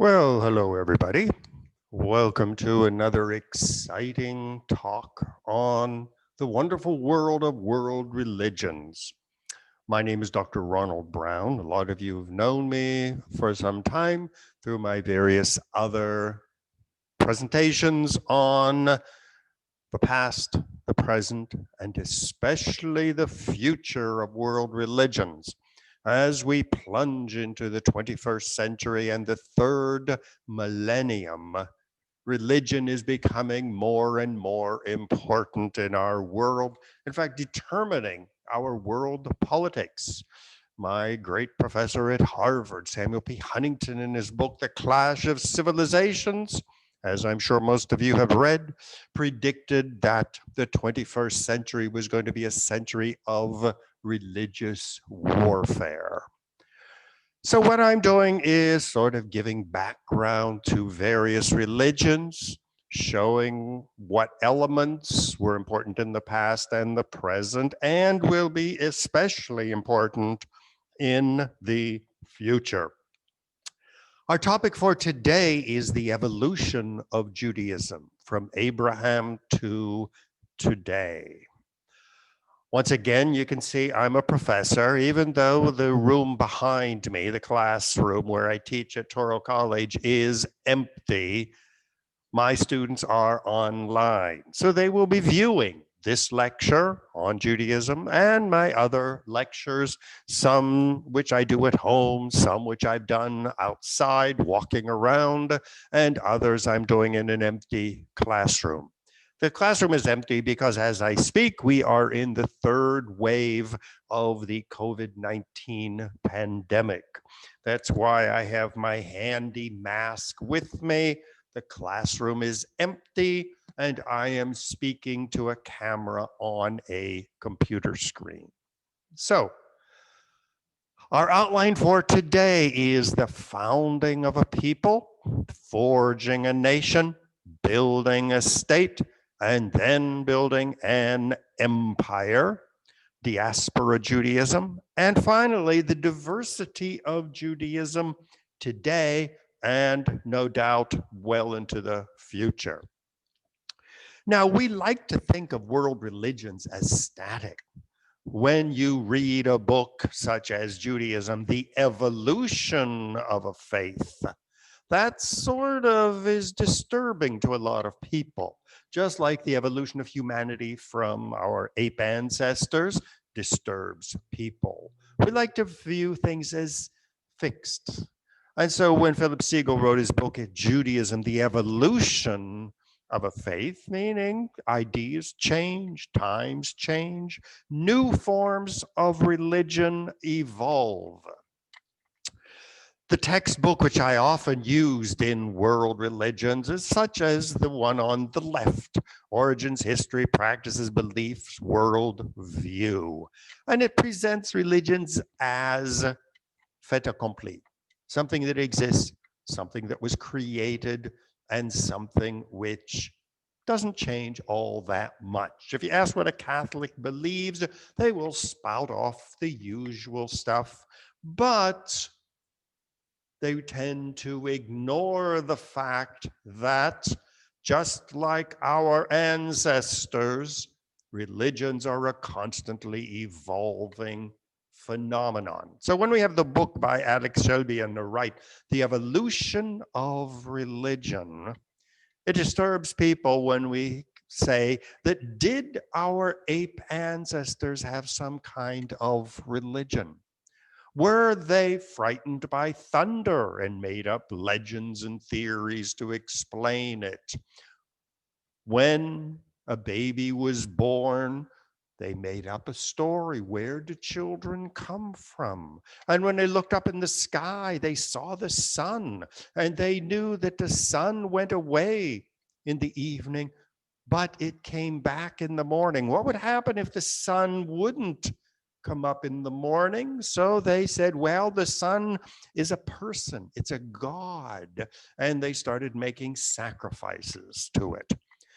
Well, hello, everybody. Welcome to another exciting talk on the wonderful world of world religions. My name is Dr. Ronald Brown. A lot of you have known me for some time through my various other presentations on the past, the present, and especially the future of world religions. As we plunge into the 21st century and the third millennium, religion is becoming more and more important in our world, in fact, determining our world politics. My great professor at Harvard, Samuel P. Huntington, in his book, The Clash of Civilizations, as I'm sure most of you have read, predicted that the 21st century was going to be a century of religious warfare. So what I'm doing is sort of giving background to various religions, showing what elements were important in the past and the present, and will be especially important in the future. Our topic for today is the evolution of Judaism from Abraham to today. Once again, you can see I'm a professor, even though the room behind me, the classroom where I teach at Touro College, is empty. My students are online, so they will be viewing this lecture on Judaism and my other lectures, some which I do at home, some which I've done outside walking around, and others I'm doing in an empty classroom. The classroom is empty because as I speak, we are in the third wave of the COVID-19 pandemic. That's why I have my handy mask with me. The classroom is empty, and I am speaking to a camera on a computer screen. So, our outline for today is the founding of a people, forging a nation, building a state, and then building an empire, Diaspora Judaism, and finally, the diversity of Judaism today and no doubt well into the future. Now, we like to think of world religions as static. When you read a book such as Judaism, The Evolution of a Faith, that sort of is disturbing to a lot of people, just like the evolution of humanity from our ape ancestors disturbs people. We like to view things as fixed. And so when Philip Siegel wrote his book, Judaism, The Evolution of a Faith, meaning ideas change, times change, new forms of religion evolve. The textbook which I often used in world religions is such as the one on the left, Origins, History, Practices, Beliefs, World View. And it presents religions as fait accompli, something that exists, something that was created, and something which doesn't change all that much. If you ask what a Catholic believes, they will spout off the usual stuff, but they tend to ignore the fact that just like our ancestors, religions are a constantly evolving phenomenon. So when we have the book by Alex Shelby on the right, The Evolution of Religion, it disturbs people when we say that did our ape ancestors have some kind of religion? Were they frightened by thunder and made up legends and theories to explain it? When a baby was born, they made up a story. Where do children come from? And when they looked up in the sky, they saw the sun, and they knew that the sun went away in the evening, but it came back in the morning. What would happen if the sun wouldn't come up in the morning? So they said, well, the sun is a person, it's a god. And they started making sacrifices to it,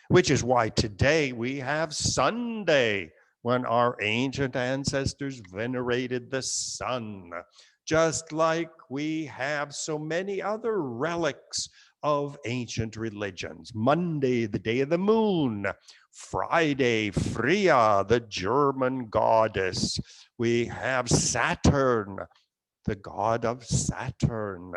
which is why today we have Sunday, when our ancient ancestors venerated the sun. just like we have so many other relics of ancient religions. Monday, the day of the moon. Friday, Freya, the German goddess. We have Saturn, the god of Saturn.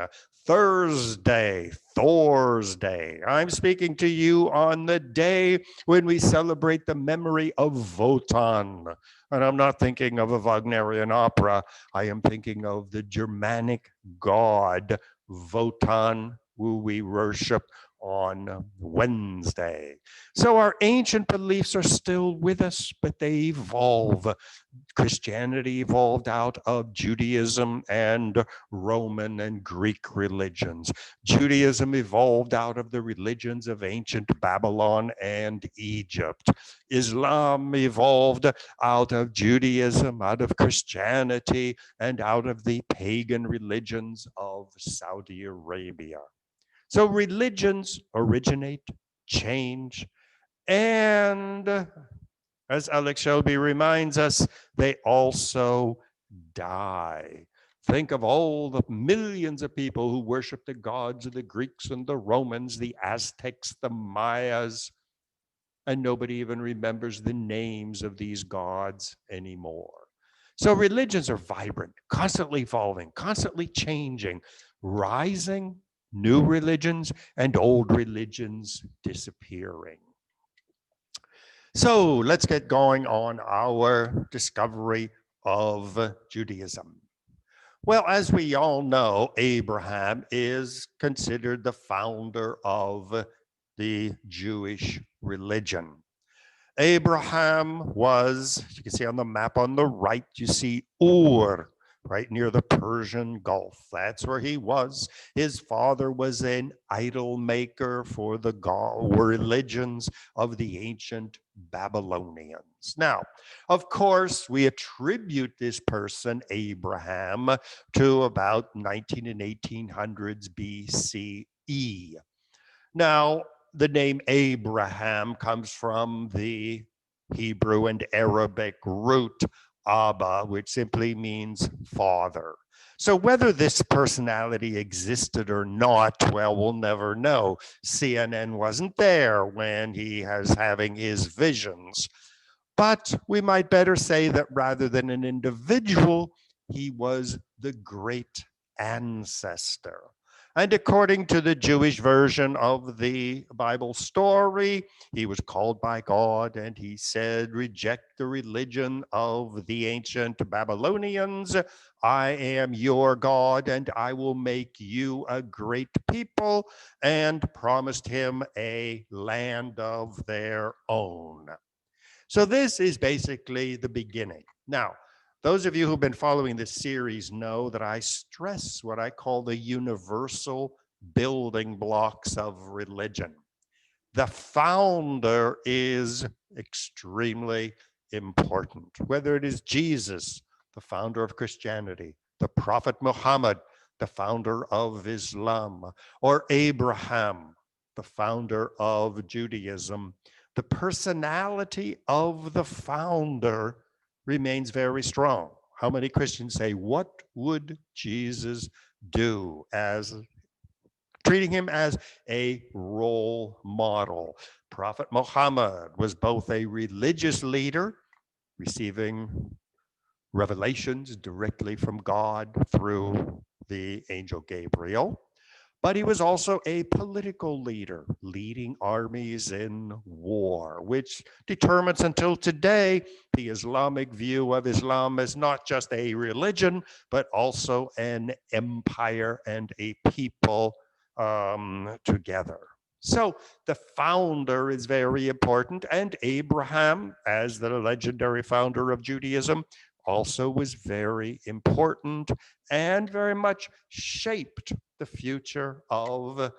Thursday, Thor's Day. I'm speaking to you on the day when we celebrate the memory of Wotan. And I'm not thinking of a Wagnerian opera. I am thinking of the Germanic god Wotan, who we worship on Wednesday. So our ancient beliefs are still with us, but they evolve. Christianity evolved out of Judaism and Roman and Greek religions. Judaism evolved out of the religions of ancient Babylon and Egypt. Islam evolved out of Judaism, out of Christianity, and out of the pagan religions of Saudi Arabia. So religions originate, change, and as Alex Shelby reminds us, they also die. Think of all the millions of people who worship the gods of the Greeks and the Romans, the Aztecs, the Mayas, and nobody even remembers the names of these gods anymore. So religions are vibrant, constantly evolving, constantly changing, rising, new religions, and old religions disappearing. So let's get going on our discovery of Judaism. Well, as we all know, Abraham is considered the founder of the Jewish religion. Abraham was, you can see on the map on the right, you see Ur, right near the Persian Gulf. That's where he was. His father was an idol maker for the religions of the ancient Babylonians. Now, of course, we attribute this person, Abraham, to about 19 and 1800s BCE. Now, the name Abraham comes from the Hebrew and Arabic root Abba, which simply means father. So whether this personality existed or not, well, we'll never know. CNN wasn't there when he was having his visions. But we might better say that rather than an individual, he was the great ancestor. And according to the Jewish version of the Bible story, he was called by God and he said, reject the religion of the ancient Babylonians. I am your God and I will make you a great people, and promised him a land of their own. So this is basically the beginning. Now, those of you who've been following this series know that I stress what I call the universal building blocks of religion. The founder is extremely important, whether it is Jesus, the founder of Christianity, the Prophet Muhammad, the founder of Islam, or Abraham, the founder of Judaism. The personality of the founder remains very strong. How many Christians say, what would Jesus do, as treating him as a role model? Prophet Muhammad was both a religious leader, receiving revelations directly from God through the angel Gabriel, but he was also a political leader, leading armies in war, which determines until today the Islamic view of Islam as not just a religion, but also an empire and a people together. So the founder is very important, and Abraham, as the legendary founder of Judaism, also was very important and very much shaped the future of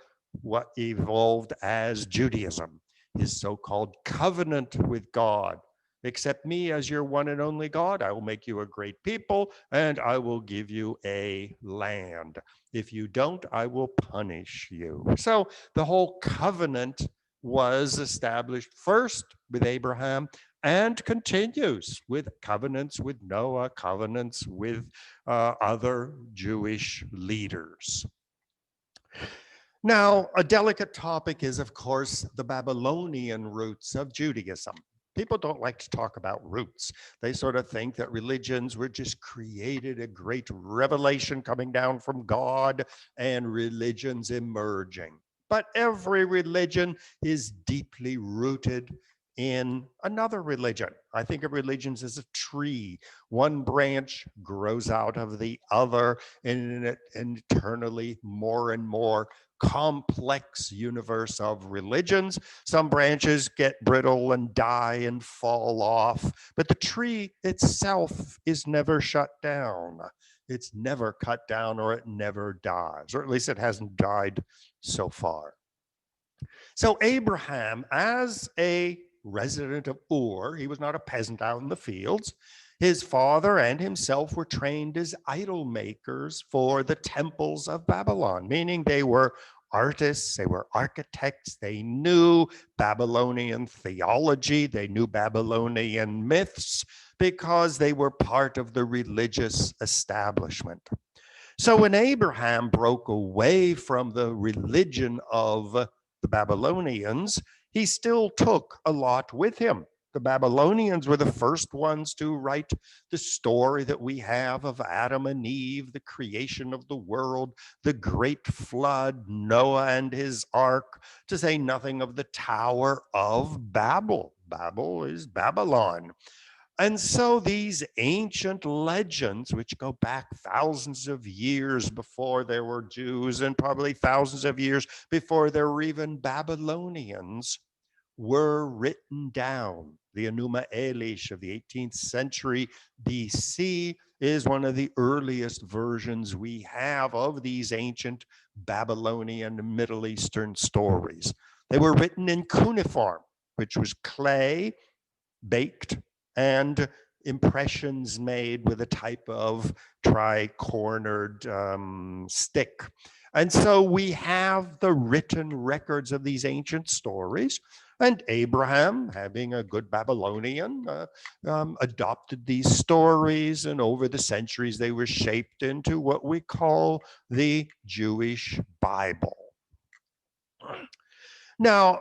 what evolved as Judaism, his so-called covenant with God. Accept me as your one and only God. I will make you a great people, and I will give you a land. If you don't, I will punish you. So the whole covenant was established first with Abraham, and continues with covenants with Noah, covenants with other Jewish leaders. Now, a delicate topic is, of course, the Babylonian roots of Judaism. People don't like to talk about roots. They sort of think that religions were just created, a great revelation coming down from God, and religions emerging. But every religion is deeply rooted in another religion. I think of religions as a tree. One branch grows out of the other in an eternally more and more complex universe of religions. Some branches get brittle and die and fall off, but the tree itself is never shut down. It's never cut down, or it never dies, or at least it hasn't died so far. So Abraham, as a resident of Ur, he was not a peasant out in the fields. His father and himself were trained as idol makers for the temples of Babylon, meaning they were artists, they were architects, they knew Babylonian theology, they knew Babylonian myths, because they were part of the religious establishment. So when Abraham broke away from the religion of the Babylonians, he still took a lot with him. The Babylonians were the first ones to write the story that we have of Adam and Eve, the creation of the world, the great flood, Noah and his ark, to say nothing of the Tower of Babel. Babel is Babylon. And so these ancient legends, which go back thousands of years before there were Jews and probably thousands of years before there were even Babylonians, were written down. The Enuma Elish of the 18th century BC is one of the earliest versions we have of these ancient Babylonian Middle Eastern stories. They were written in cuneiform, which was clay baked and impressions made with a type of tri-cornered stick. And so we have the written records of these ancient stories. And Abraham, having a good Babylonian, adopted these stories, and over the centuries they were shaped into what we call the Jewish Bible. Now,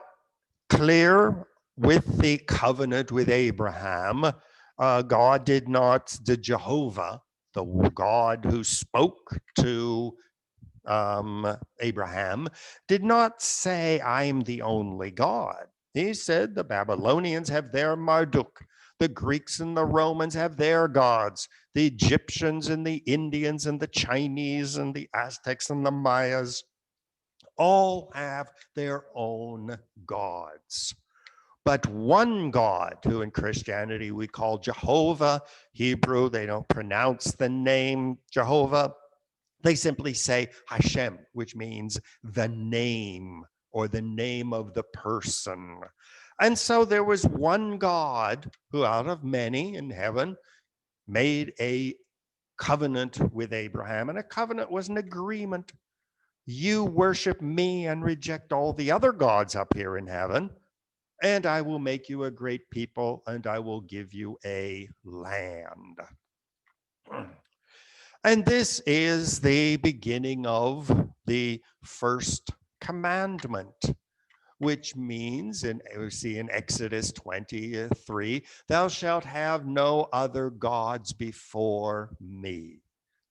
clear with the covenant with Abraham, God did not, the Jehovah, the God who spoke to Abraham, did not say, I'm the only God. He said the Babylonians have their Marduk, the Greeks and the Romans have their gods, the Egyptians and the Indians and the Chinese and the Aztecs and the Mayas all have their own gods. But one God, who in Christianity we call Jehovah, Hebrew, they don't pronounce the name Jehovah. They simply say Hashem, which means the name or the name of the person. And so there was one God who out of many in heaven made a covenant with Abraham. And a covenant was an agreement. You worship me and reject all the other gods up here in heaven, and I will make you a great people, and I will give you a land. And this is the beginning of the first commandment, which means, and we see in Exodus 23, thou shalt have no other gods before me.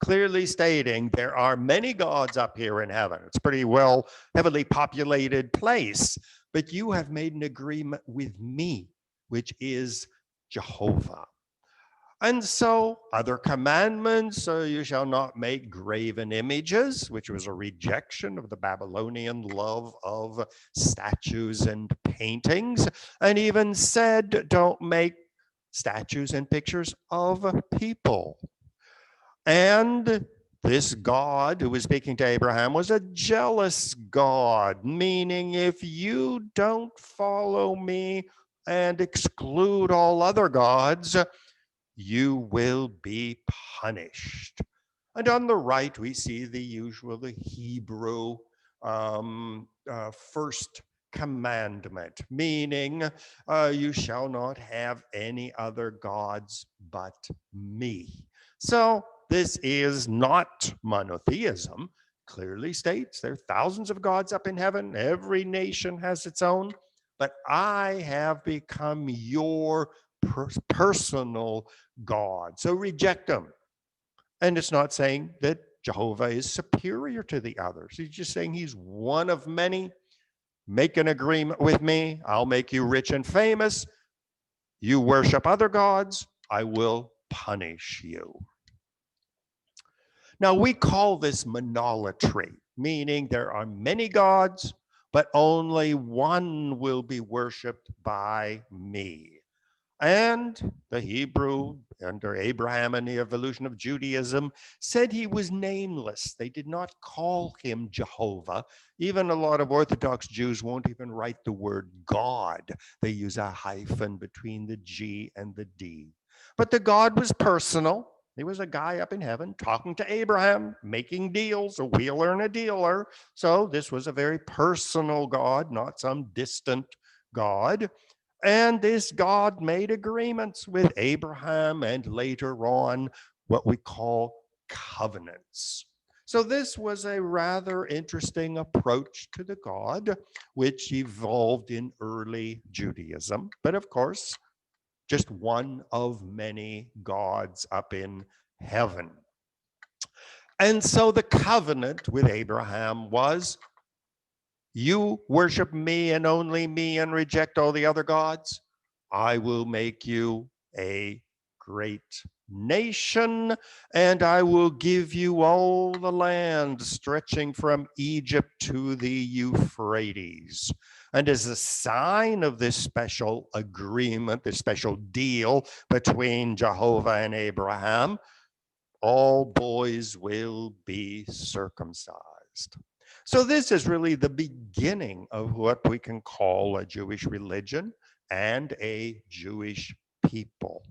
Clearly stating there are many gods up here in heaven. It's a pretty well, heavily populated place, but you have made an agreement with me, which is Jehovah. And so other commandments, you shall not make graven images, which was a rejection of the Babylonian love of statues and paintings, and even said, don't make statues and pictures of people. And this God who was speaking to Abraham was a jealous God, meaning if you don't follow me and exclude all other gods, you will be punished. And on the right, we see the usual, the Hebrew first commandment, meaning you shall not have any other gods but me. So this is not monotheism. Clearly states there are thousands of gods up in heaven. Every nation has its own. But I have become your personal God. So reject them. And it's not saying that Jehovah is superior to the others. He's just saying he's one of many. Make an agreement with me. I'll make you rich and famous. You worship other gods. I will punish you. Now, we call this monolatry, meaning there are many gods, but only one will be worshiped by me. And the Hebrew, under Abraham and the evolution of Judaism, said he was nameless. They did not call him Jehovah. Even a lot of Orthodox Jews won't even write the word God. They use a hyphen between the G and the D. But the God was personal. He was a guy up in heaven talking to Abraham, making deals, a wheeler and a dealer. So this was a very personal God, not some distant God. And this God made agreements with Abraham and later on what we call covenants. So this was a rather interesting approach to the God, which evolved in early Judaism. But of course, just one of many gods up in heaven. And so the covenant with Abraham was, you worship me and only me and reject all the other gods, I will make you a great nation, and I will give you all the land stretching from Egypt to the Euphrates. And as a sign of this special agreement, this special deal between Jehovah and Abraham, all boys will be circumcised. So this is really the beginning of what we can call a Jewish religion and a Jewish people.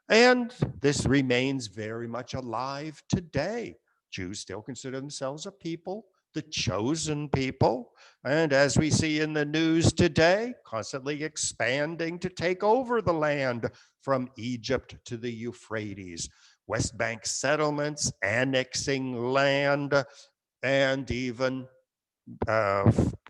And this remains very much alive today. Jews still consider themselves a people, the chosen people. And as we see in the news today, constantly expanding to take over the land from Egypt to the Euphrates. West Bank settlements, annexing land, and even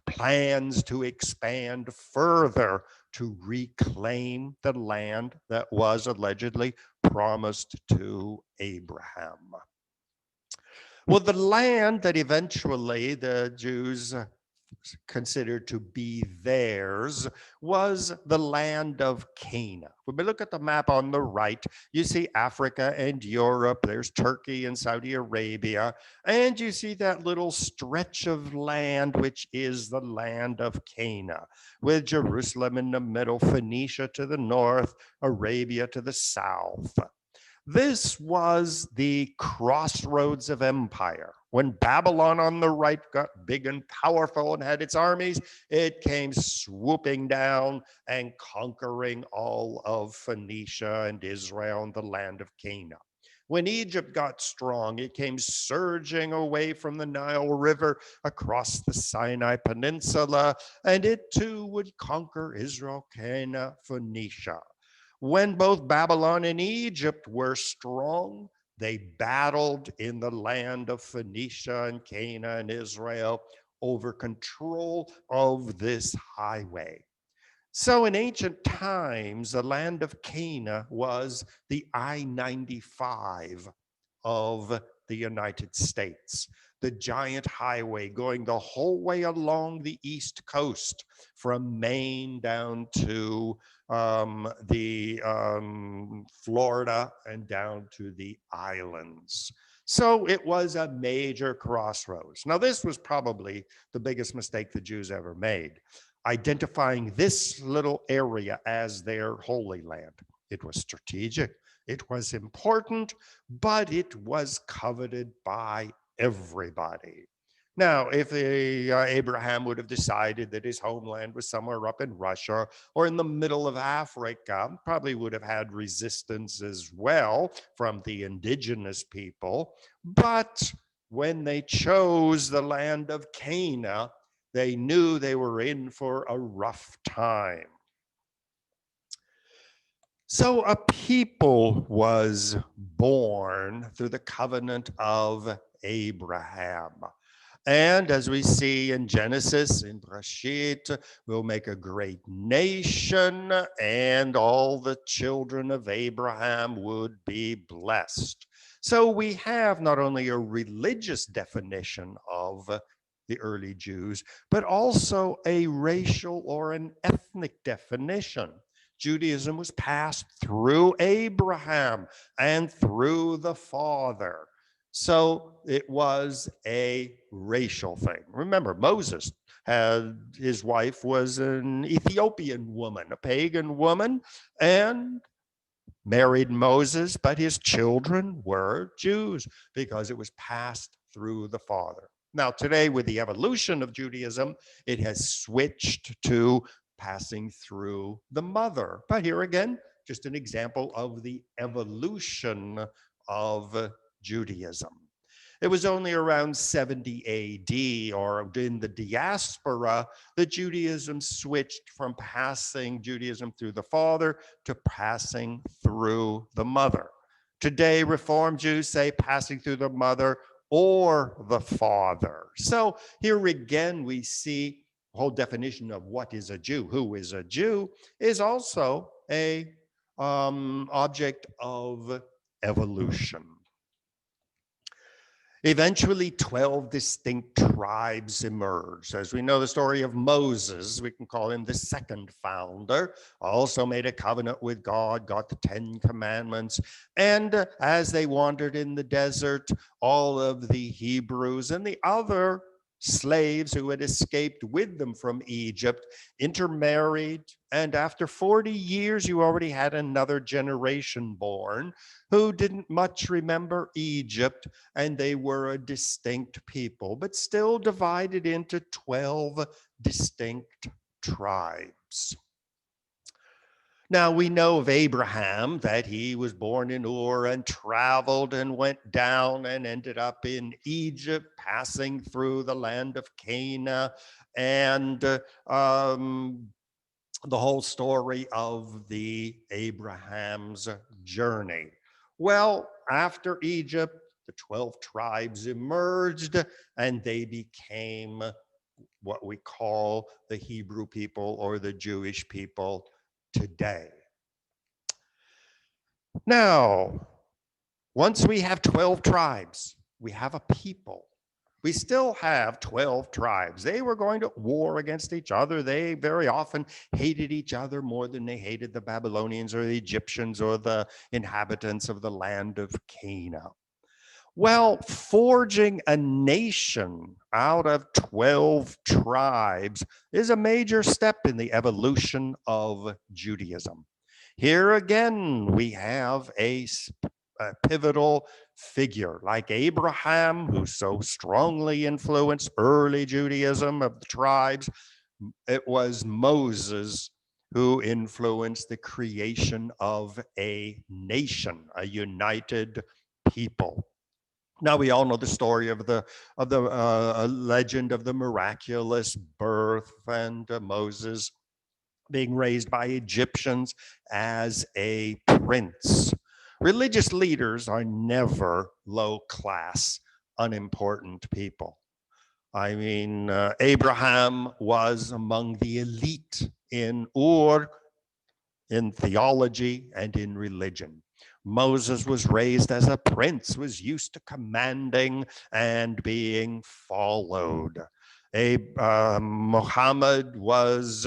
plans to expand further to reclaim the land that was allegedly promised to Abraham. Well, the land that eventually the Jews considered to be theirs was the land of Canaan. When we look at the map on the right, you see Africa and Europe, there's Turkey and Saudi Arabia, and you see that little stretch of land, which is the land of Canaan, with Jerusalem in the middle, Phoenicia to the north, Arabia to the south. This was the crossroads of empire. When Babylon on the right got big and powerful and had its armies, it came swooping down and conquering all of Phoenicia and Israel and the land of Canaan. When Egypt got strong, it came surging away from the Nile River across the Sinai Peninsula, and it too would conquer Israel, Canaan, Phoenicia. When both Babylon and Egypt were strong, they battled in the land of Phoenicia and Canaan and Israel over control of this highway. So in ancient times, the land of Canaan was the I-95 of the United States, the giant highway going the whole way along the East Coast from Maine down to Florida and down to the islands. So it was a major crossroads. Now, this was probably the biggest mistake the Jews ever made, identifying this little area as their Holy Land. It was strategic, it was important, but it was coveted by everybody. Now, if Abraham would have decided that his homeland was somewhere up in Russia or in the middle of Africa, probably would have had resistance as well from the indigenous people. But when they chose the land of Canaan, They knew they were in for a rough time. So a people was born through the covenant of Abraham. And as we see in Genesis, in Breshit, we'll make a great nation, and all the children of Abraham would be blessed. So we have not only a religious definition of the early Jews, but also a racial or an ethnic definition. Judaism was passed through Abraham and through the father. So it was a racial thing. Remember, Moses his wife was an Ethiopian woman, a pagan woman, and married Moses, but his children were Jews because it was passed through the father. Now, today, with the evolution of Judaism, it has switched to passing through the mother. But here again, just an example of the evolution of Judaism. It was only around 70 AD, or in the diaspora, that Judaism switched from passing Judaism through the father to passing through the mother. Today, Reform Jews say passing through the mother or the father. So here again, we see the whole definition of what is a Jew, who is a Jew, is also a object of evolution. Eventually, 12 distinct tribes emerged. As we know the story of Moses, we can call him the second founder, also made a covenant with God, got the 10 Commandments. And as they wandered in the desert, all of the Hebrews and the other slaves who had escaped with them from Egypt intermarried. And after 40 years, you already had another generation born who didn't much remember Egypt, and they were a distinct people, but still divided into 12 distinct tribes. Now, we know of Abraham that he was born in Ur and traveled and went down and ended up in Egypt, passing through the land of Canaan, and the whole story of the Abraham's journey. Well, after Egypt, the 12 tribes emerged, and they became what we call the Hebrew people or the Jewish people today. Now, once we have 12 tribes, we have a people. We still have 12 tribes. They were going to war against each other. They very often hated each other more than they hated the Babylonians or the Egyptians or the inhabitants of the land of Canaan. Well, forging a nation out of 12 tribes is a major step in the evolution of Judaism. Here again, we have a pivotal figure like Abraham, who so strongly influenced early Judaism of the tribes. It was Moses who influenced the creation of a nation, a united people. Now we all know the story of the legend of the miraculous birth and Moses being raised by Egyptians as a prince. Religious leaders are never low-class, unimportant people. I mean, Abraham was among the elite in Ur, in theology and in religion. Moses was raised as a prince, was used to commanding and being followed. Muhammad was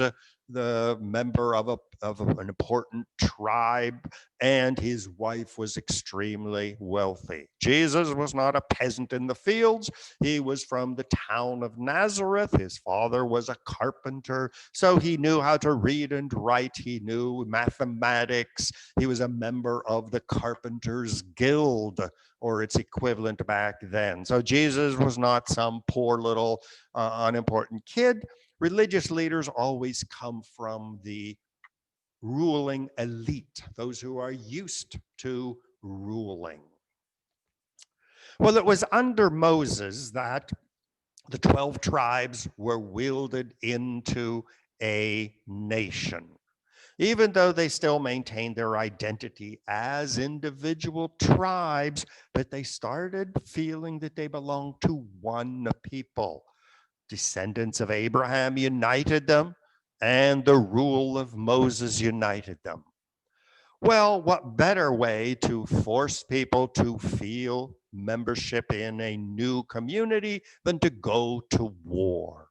the member of an important tribe, and his wife was extremely wealthy. Jesus was not a peasant in the fields. He was from the town of Nazareth. His father was a carpenter, so he knew how to read and write. He knew mathematics. He was a member of the Carpenters Guild, or its equivalent back then. So Jesus was not some poor little unimportant kid. Religious leaders always come from the ruling elite, those who are used to ruling. Well, it was under Moses that the 12 tribes were wielded into a nation, even though they still maintained their identity as individual tribes, but they started feeling that they belonged to one people. Descendants of Abraham united them, and the rule of Moses united them. Well, what better way to force people to feel membership in a new community than to go to war?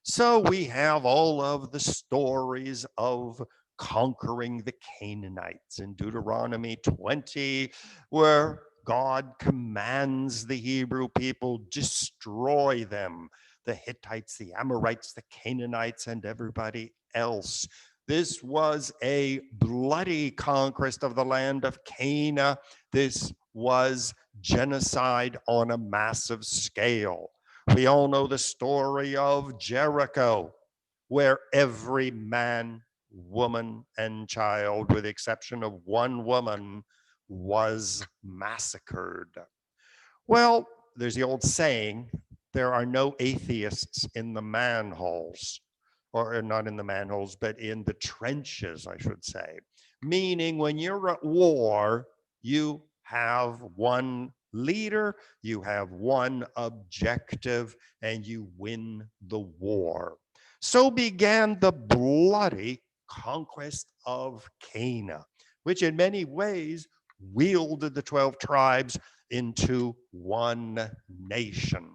So we have all of the stories of conquering the Canaanites in Deuteronomy 20, where God commands the Hebrew people, destroy them, the Hittites, the Amorites, the Canaanites, and everybody else. This was a bloody conquest of the land of Canaan. This was genocide on a massive scale. We all know the story of Jericho, where every man, woman, and child, with the exception of one woman, was massacred. Well, there's the old saying, there are no atheists in the manholes, or not in the manholes, but in the trenches, I should say. Meaning when you're at war, you have one leader, you have one objective, and you win the war. So began the bloody conquest of Canaan, which in many ways wielded the 12 tribes into one nation.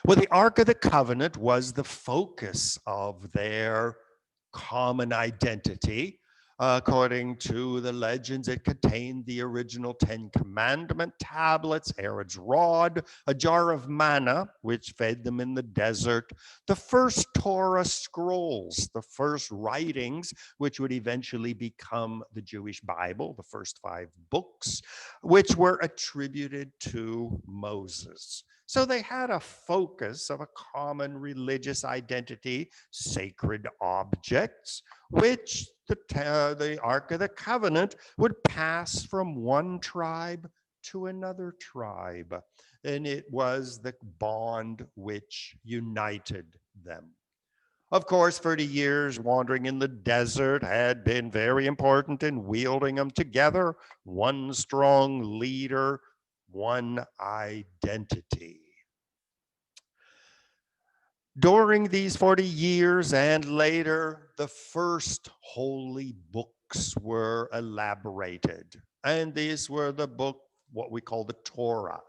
Well, the Ark of the Covenant was the focus of their common identity. According to the legends, it contained the original 10 Commandment tablets, Aaron's rod, a jar of manna, which fed them in the desert, the first Torah scrolls, the first writings, which would eventually become the Jewish Bible, the first 5 books, which were attributed to Moses. So they had a focus of a common religious identity, sacred objects, which the Ark of the Covenant would pass from one tribe to another tribe. And it was the bond which united them. Of course, 30 years wandering in the desert had been very important in wielding them together. One strong leader, one identity. During these 40 years and later, the first holy books were elaborated. And these were the book, what we call the Torah,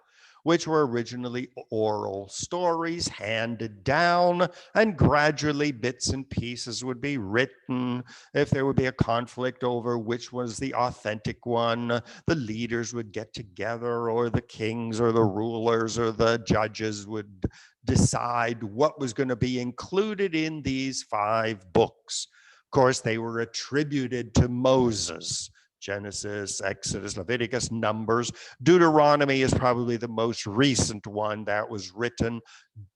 which were originally oral stories handed down, and gradually bits and pieces would be written. If there would be a conflict over which was the authentic one, the leaders would get together, or the kings or the rulers or the judges would decide what was going to be included in these 5 books. Of course, they were attributed to Moses. Genesis, Exodus, Leviticus, Numbers. Deuteronomy is probably the most recent one that was written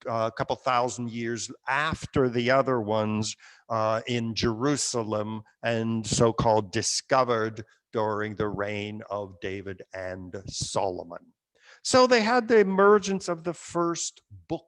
a couple thousand years after the other ones in Jerusalem, and so-called discovered during the reign of David and Solomon. So they had the emergence of the first book.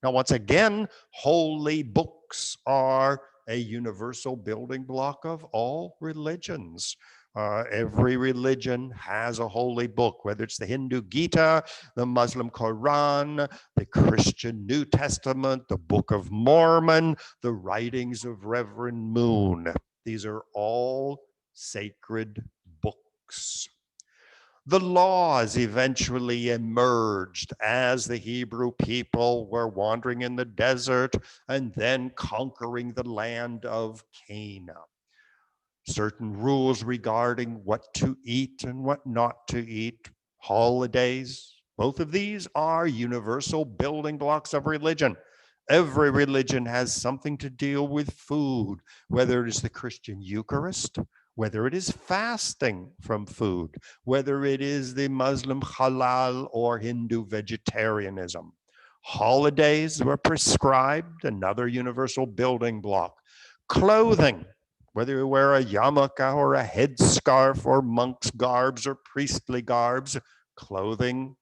Now, once again, holy books are a universal building block of all religions. Every religion has a holy book, whether it's the Hindu Gita, the Muslim Quran, the Christian New Testament, the Book of Mormon, the writings of Reverend Moon. These are all sacred books. The laws eventually emerged as the Hebrew people were wandering in the desert and then conquering the land of Canaan. Certain rules regarding what to eat and what not to eat, holidays, both of these are universal building blocks of religion. Every religion has something to deal with food, whether it is the Christian Eucharist, whether it is fasting from food, whether it is the Muslim halal or Hindu vegetarianism. Holidays were prescribed, another universal building block. Clothing, whether you wear a yarmulke or a headscarf or monk's garbs or priestly garbs, clothing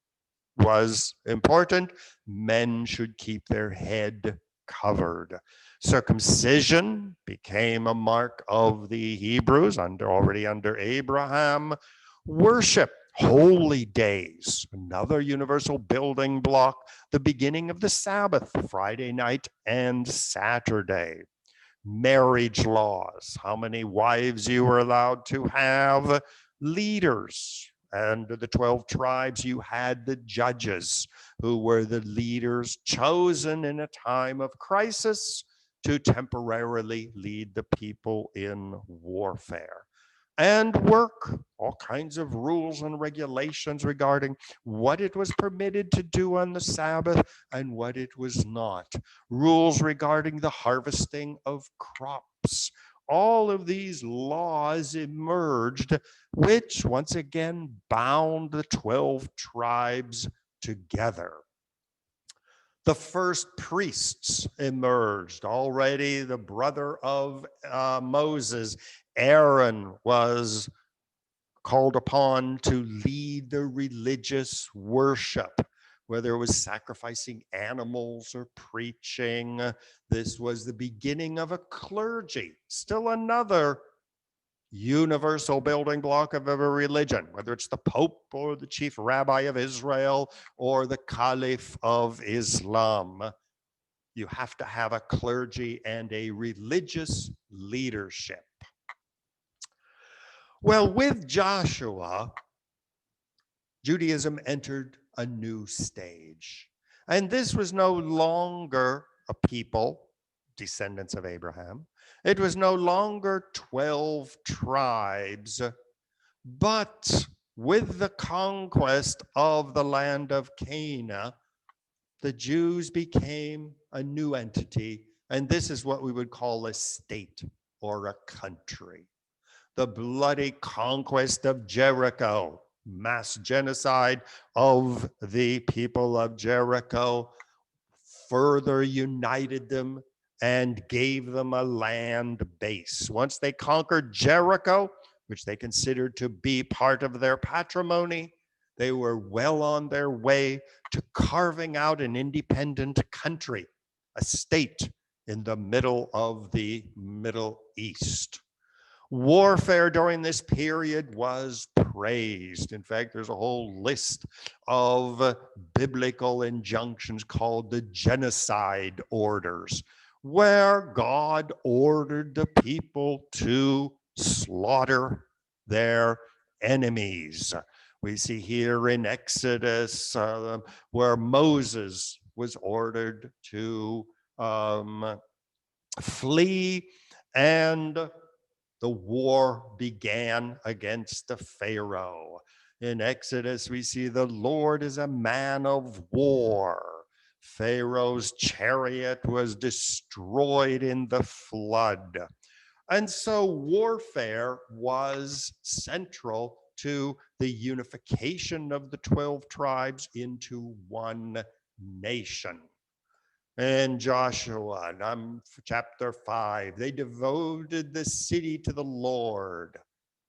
was important. Men should keep their head covered. Circumcision became a mark of the Hebrews already under Abraham. Worship, holy days, another universal building block, the beginning of the Sabbath, Friday night and Saturday. Marriage laws, how many wives you were allowed to have. Leaders, and the 12 tribes, you had the judges, who were the leaders chosen in a time of crisis to temporarily lead the people in warfare. And work, all kinds of rules and regulations regarding what it was permitted to do on the Sabbath and what it was not. Rules regarding the harvesting of crops. All of these laws emerged, which once again bound the 12 tribes together. The first priests emerged. Already the brother of Moses, Aaron, was called upon to lead the religious worship, whether it was sacrificing animals or preaching. This was the beginning of a clergy, still another universal building block of a religion, whether it's the Pope or the chief rabbi of Israel or the Caliph of Islam. You have to have a clergy and a religious leadership. Well, with Joshua, Judaism entered a new stage. And this was no longer a people, descendants of Abraham. It was no longer 12 tribes, but with the conquest of the land of Canaan, the Jews became a new entity, and this is what we would call a state or a country. The bloody conquest of Jericho, mass genocide of the people of Jericho, further united them and gave them a land base. Once they conquered Jericho, which they considered to be part of their patrimony, they were well on their way to carving out an independent country, a state in the middle of the Middle East. Warfare during this period was praised. In fact, there's a whole list of biblical injunctions called the Genocide Orders, where God ordered the people to slaughter their enemies. We see here in Exodus where Moses was ordered to flee, and the war began against the Pharaoh. In Exodus, we see the Lord is a man of war. Pharaoh's chariot was destroyed in the flood. And so warfare was central to the unification of the 12 tribes into one nation. And Joshua, chapter 5, they devoted the city to the Lord.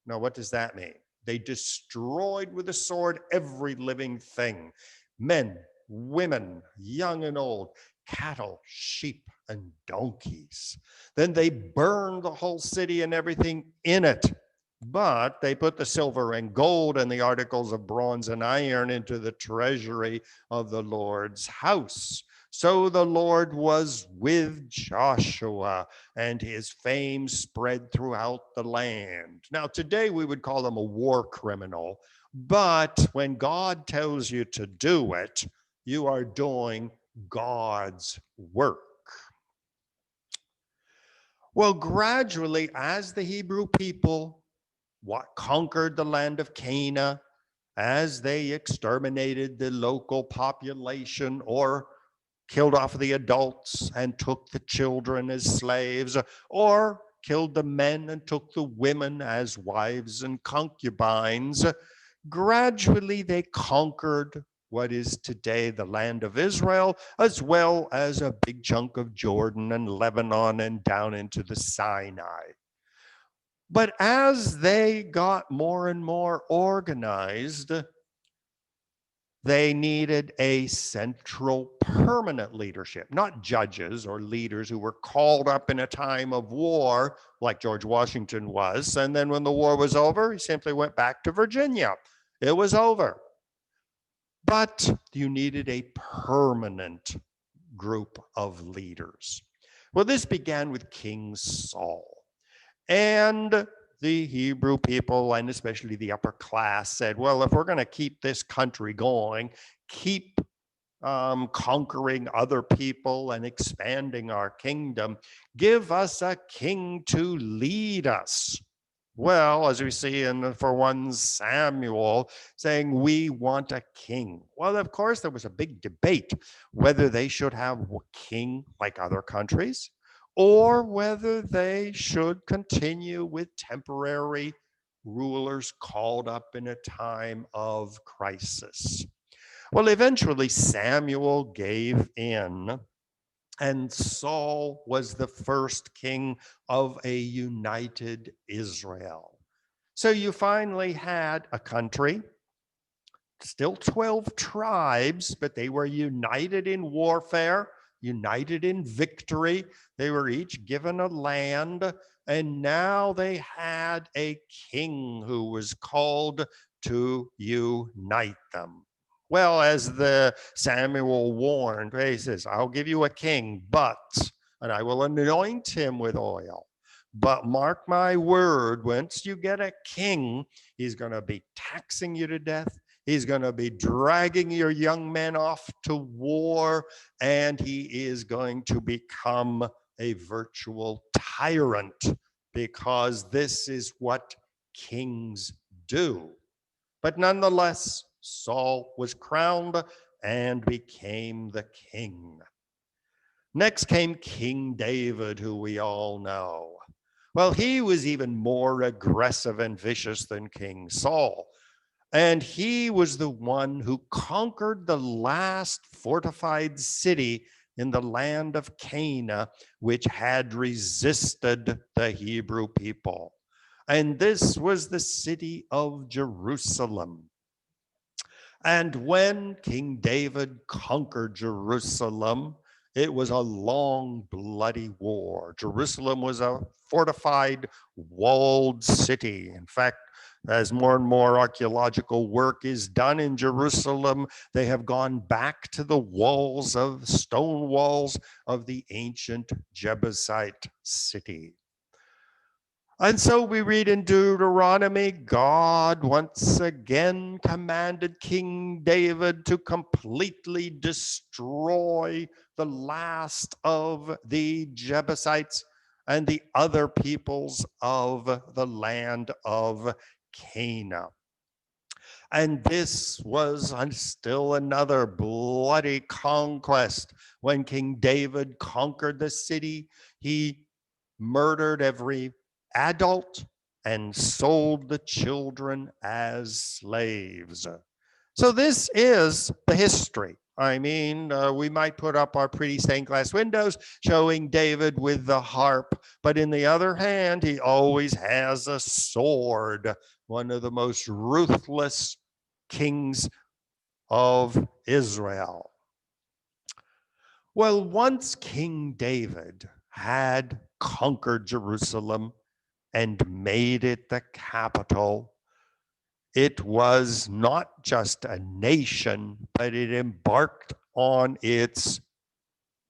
Now, what does that mean? They destroyed with the sword every living thing, men, women, young and old, cattle, sheep, and donkeys. Then they burned the whole city and everything in it. But they put the silver and gold and the articles of bronze and iron into the treasury of the Lord's house. So the Lord was with Joshua, and his fame spread throughout the land. Now, today we would call him a war criminal, but when God tells you to do it, you are doing God's work. Well, gradually, as the Hebrew people conquered the land of Canaan, as they exterminated the local population or killed off the adults and took the children as slaves, or killed the men and took the women as wives and concubines, gradually they conquered what is today the land of Israel, as well as a big chunk of Jordan and Lebanon and down into the Sinai. But as they got more and more organized, They needed a central permanent leadership, not judges or leaders who were called up in a time of war like George Washington was. And then when the war was over, he simply went back to Virginia. It was over. But you needed a permanent group of leaders. Well, this began with King Saul. And the Hebrew people, and especially the upper class, said, well, if we're going to keep this country going, keep conquering other people and expanding our kingdom, give us a king to lead us. Well, as we see in, for 1 Samuel, saying we want a king. Well, of course, there was a big debate whether they should have a king like other countries, or whether they should continue with temporary rulers called up in a time of crisis. Well, eventually Samuel gave in, and Saul was the first king of a united Israel. So you finally had a country, still 12 tribes, but they were united in warfare, united in victory. They were each given a land, and now they had a king who was called to unite them. Well, as the Samuel warned, he says, I'll give you a king, and I will anoint him with oil. But mark my word, once you get a king, he's going to be taxing you to death. He's going to be dragging your young men off to war, and he is going to become a virtual tyrant, because this is what kings do. But nonetheless, Saul was crowned and became the king. Next came King David, who we all know. Well, he was even more aggressive and vicious than King Saul. And he was the one who conquered the last fortified city in the land of Canaan, which had resisted the Hebrew people. And this was the city of Jerusalem. And when King David conquered Jerusalem, it was a long, bloody war. Jerusalem was a fortified, walled city. In fact, as more and more archaeological work is done in Jerusalem, they have gone back to the walls of stone walls of the ancient Jebusite city. And so we read in Deuteronomy, God once again commanded King David to completely destroy the last of the Jebusites and the other peoples of the land of Canaan. And this was still another bloody conquest. When King David conquered the city, he murdered every adult and sold the children as slaves. So this is the history. I mean, we might put up our pretty stained glass windows showing David with the harp, but in the other hand, he always has a sword, one of the most ruthless kings of Israel. Well, once King David had conquered Jerusalem and made it the capital, it was not just a nation, but it embarked on its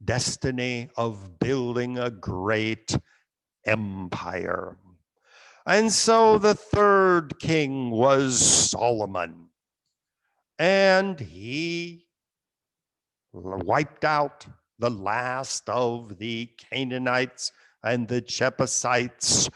destiny of building a great empire. And so the third king was Solomon, and he wiped out the last of the Canaanites and the Jebusites,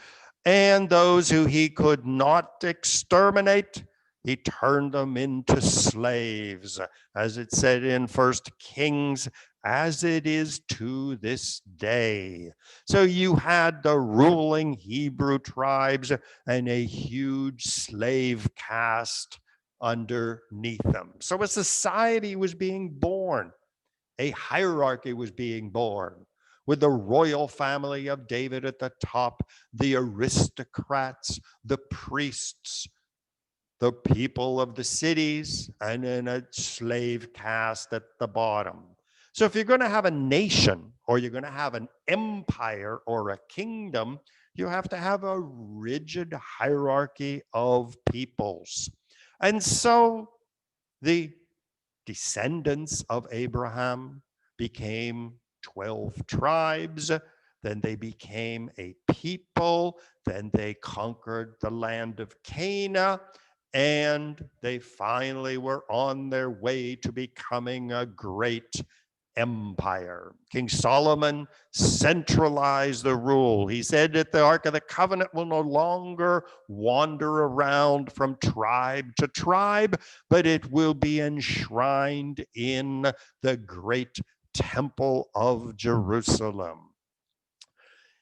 and those who he could not exterminate, he turned them into slaves, as it said in 1 Kings, as it is to this day. So you had the ruling Hebrew tribes and a huge slave caste underneath them. So a society was being born. A hierarchy was being born, with the royal family of David at the top, the aristocrats, the priests, the people of the cities, and then a slave caste at the bottom. So if you're going to have a nation, or you're going to have an empire or a kingdom, you have to have a rigid hierarchy of peoples. And so the descendants of Abraham became 12 tribes. Then they became a people. Then they conquered the land of Canaan. And they finally were on their way to becoming a great empire. King Solomon centralized the rule. He said that the Ark of the Covenant will no longer wander around from tribe to tribe, but it will be enshrined in the great temple of Jerusalem.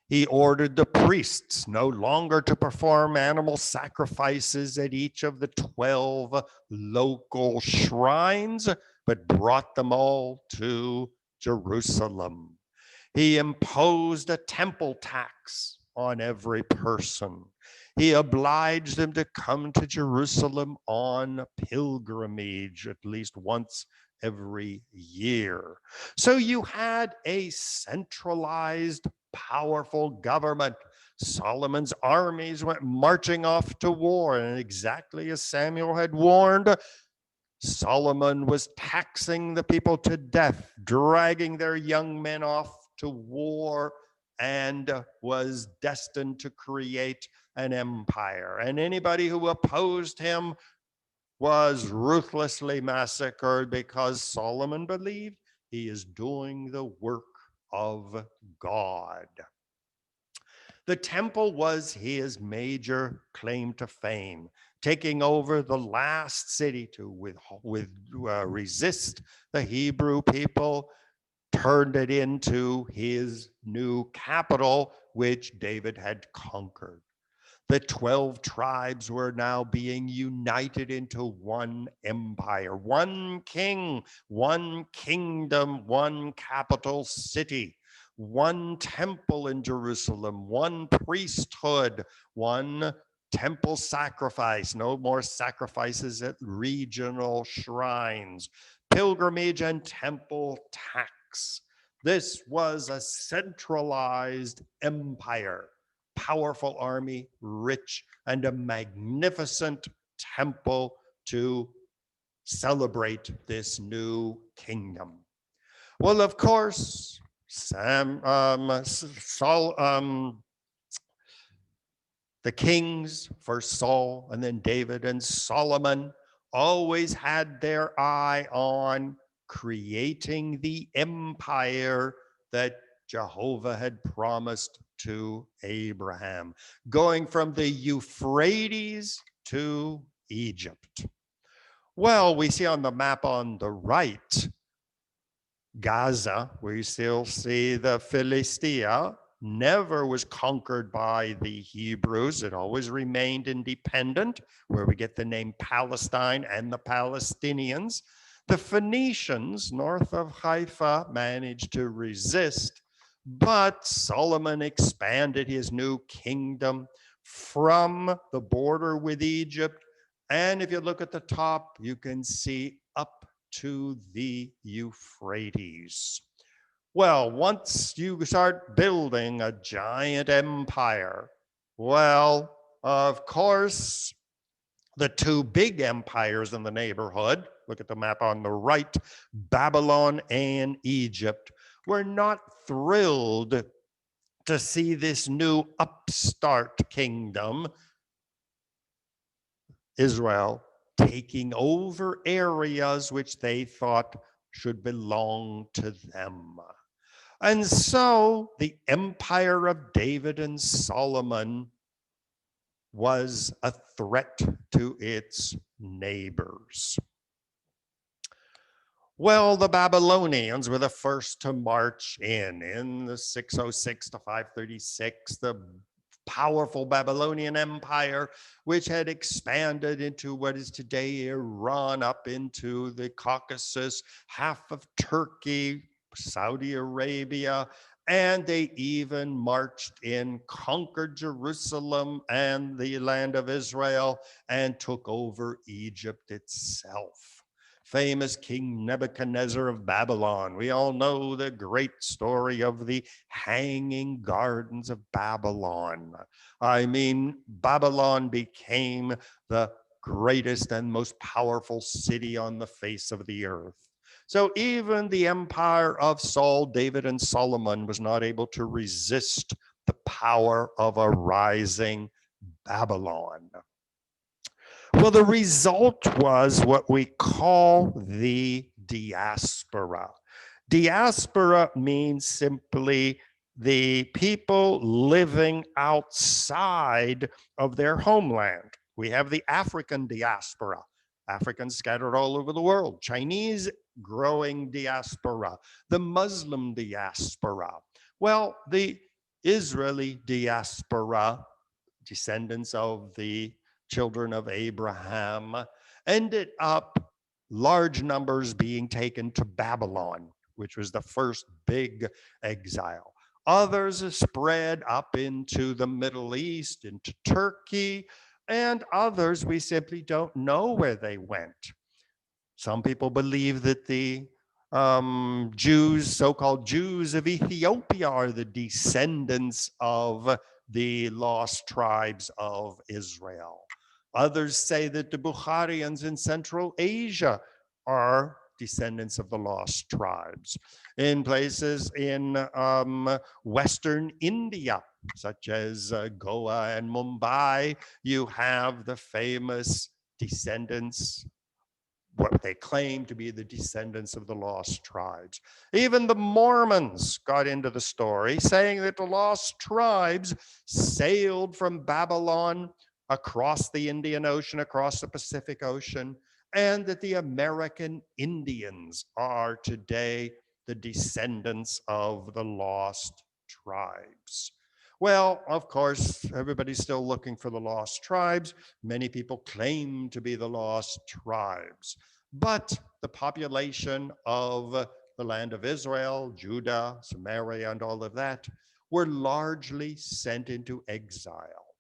He ordered the priests no longer to perform animal sacrifices at each of the 12 local shrines, but brought them all to Jerusalem. He imposed a temple tax on every person. He obliged them to come to Jerusalem on pilgrimage at least once every year. So you had a centralized, powerful government. Solomon's armies went marching off to war, and exactly as Samuel had warned, Solomon was taxing the people to death, dragging their young men off to war, and was destined to create an empire. And anybody who opposed him was ruthlessly massacred, because Solomon believed he is doing the work of God. The temple was his major claim to fame, taking over the last city to resist the Hebrew people, turned it into his new capital, which David had conquered. The 12 tribes were now being united into one empire, one king, one kingdom, one capital city, one temple in Jerusalem, one priesthood, one temple sacrifice, no more sacrifices at regional shrines, pilgrimage and temple tax. This was a centralized empire. Powerful army, rich, and a magnificent temple to celebrate this new kingdom. Well, of course, the kings, first Saul and then David and Solomon, always had their eye on creating the empire that Jehovah had promised to Abraham, going from the Euphrates to Egypt. Well, we see on the map on the right, Gaza, we still see the Philistia, never was conquered by the Hebrews. It always remained independent, where we get the name Palestine and the Palestinians. The Phoenicians, north of Haifa, managed to resist, but Solomon expanded his new kingdom from the border with Egypt. And if you look at the top, you can see up to the Euphrates. Well, once you start building a giant empire, well, of course, the two big empires in the neighborhood, look at the map on the right, Babylon and Egypt, were not thrilled to see this new upstart kingdom, Israel, taking over areas which they thought should belong to them. And so the empire of David and Solomon was a threat to its neighbors. Well, the Babylonians were the first to march in the 606 to 536, the powerful Babylonian Empire, which had expanded into what is today Iran, up into the Caucasus, half of Turkey, Saudi Arabia, And they even marched in, conquered Jerusalem and the land of Israel, and took over Egypt itself. Famous King Nebuchadnezzar of Babylon. We all know the great story of the hanging gardens of Babylon. I mean, Babylon became the greatest and most powerful city on the face of the earth. So even the empire of Saul, David, and Solomon was not able to resist the power of a rising Babylon. Well, the result was what we call the diaspora. Diaspora means simply the people living outside of their homeland. We have the African diaspora, Africans scattered all over the world, Chinese growing diaspora, the Muslim diaspora. Well, the Israeli diaspora, descendants of the children of Abraham, ended up large numbers being taken to Babylon, which was the first big exile. Others spread up into the Middle East, into Turkey, and others we simply don't know where they went. Some people believe that the Jews, so-called Jews of Ethiopia, are the descendants of the lost tribes of Israel. Others say that the Bukharians in Central Asia are descendants of the lost tribes. In places in Western India, such as Goa and Mumbai, you have the famous descendants, what they claim to be the descendants of the lost tribes. Even the Mormons got into the story, saying that the lost tribes sailed from Babylon across the Indian Ocean, across the Pacific Ocean, and that the American Indians are today the descendants of the lost tribes. Well, of course, everybody's still looking for the lost tribes. Many people claim to be the lost tribes, but the population of the land of Israel, Judah, Samaria, and all of that were largely sent into exile.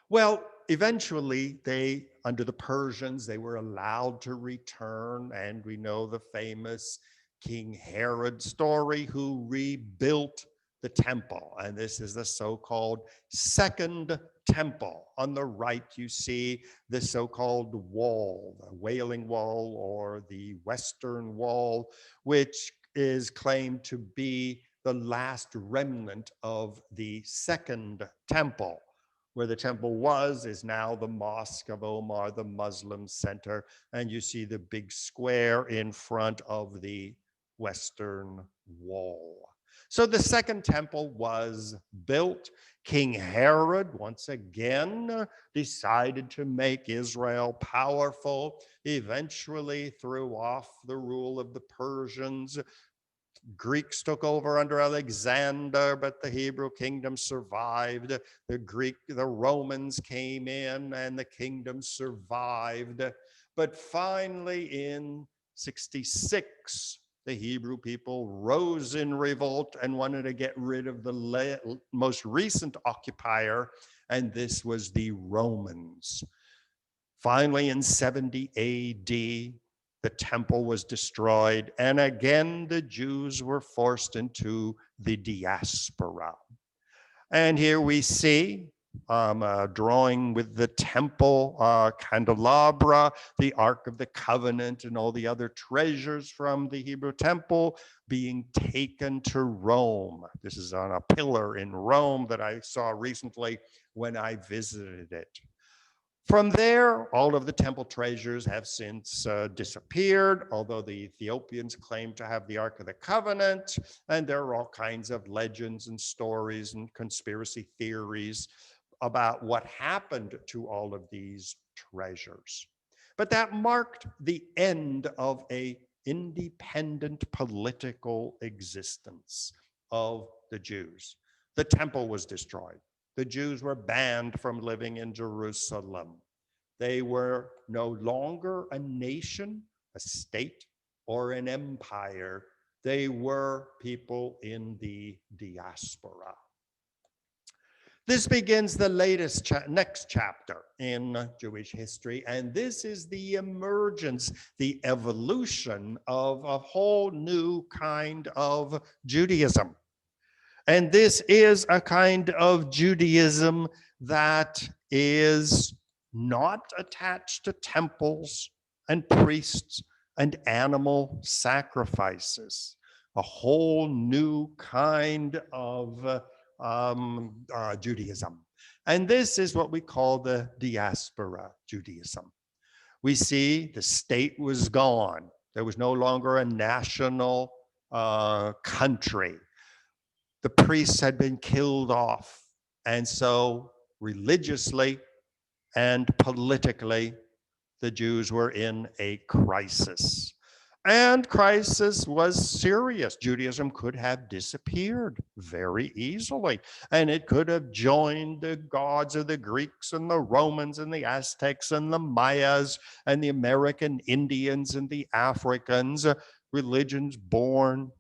Well, eventually they, under the Persians, they were allowed to return, and we know the famous King Herod story, who rebuilt the temple. And this is the so-called Second Temple. On the right, you see the so-called wall, the Wailing Wall or the Western Wall, which is claimed to be the last remnant of the Second Temple. Where the temple was is now the Mosque of Omar, the Muslim center, and you see the big square in front of the Western Wall. So the Second Temple was built. King Herod, once again, decided to make Israel powerful, eventually threw off the rule of the Persians. Greeks took over under Alexander, but the Hebrew kingdom survived. The Romans came in and the kingdom survived. But finally in 66, the Hebrew people rose in revolt and wanted to get rid of the most recent occupier, and this was the Romans. Finally, in 70 AD, the temple was destroyed, and again the Jews were forced into the diaspora. And here we see a drawing with the temple candelabra, the Ark of the Covenant, and all the other treasures from the Hebrew temple being taken to Rome. This is on a pillar in Rome that I saw recently when I visited it. From there, all of the temple treasures have since disappeared, although the Ethiopians claim to have the Ark of the Covenant, and there are all kinds of legends and stories and conspiracy theories about what happened to all of these treasures. But that marked the end of an independent political existence of the Jews. The temple was destroyed. The Jews were banned from living in Jerusalem. They were no longer a nation, a state, or an empire. They were people in the diaspora. This begins the next chapter in Jewish history, and this is the emergence, the evolution of a whole new kind of Judaism. And this is a kind of Judaism that is not attached to temples and priests and animal sacrifices. A whole new kind of Judaism. And this is what we call the Diaspora Judaism. We see the state was gone. There was no longer a national country. The priests had been killed off. And so religiously and politically, the Jews were in a crisis. And crisis was serious. Judaism could have disappeared very easily. And it could have joined the gods of the Greeks and the Romans and the Aztecs and the Mayas and the American Indians and the Africans. Religions born,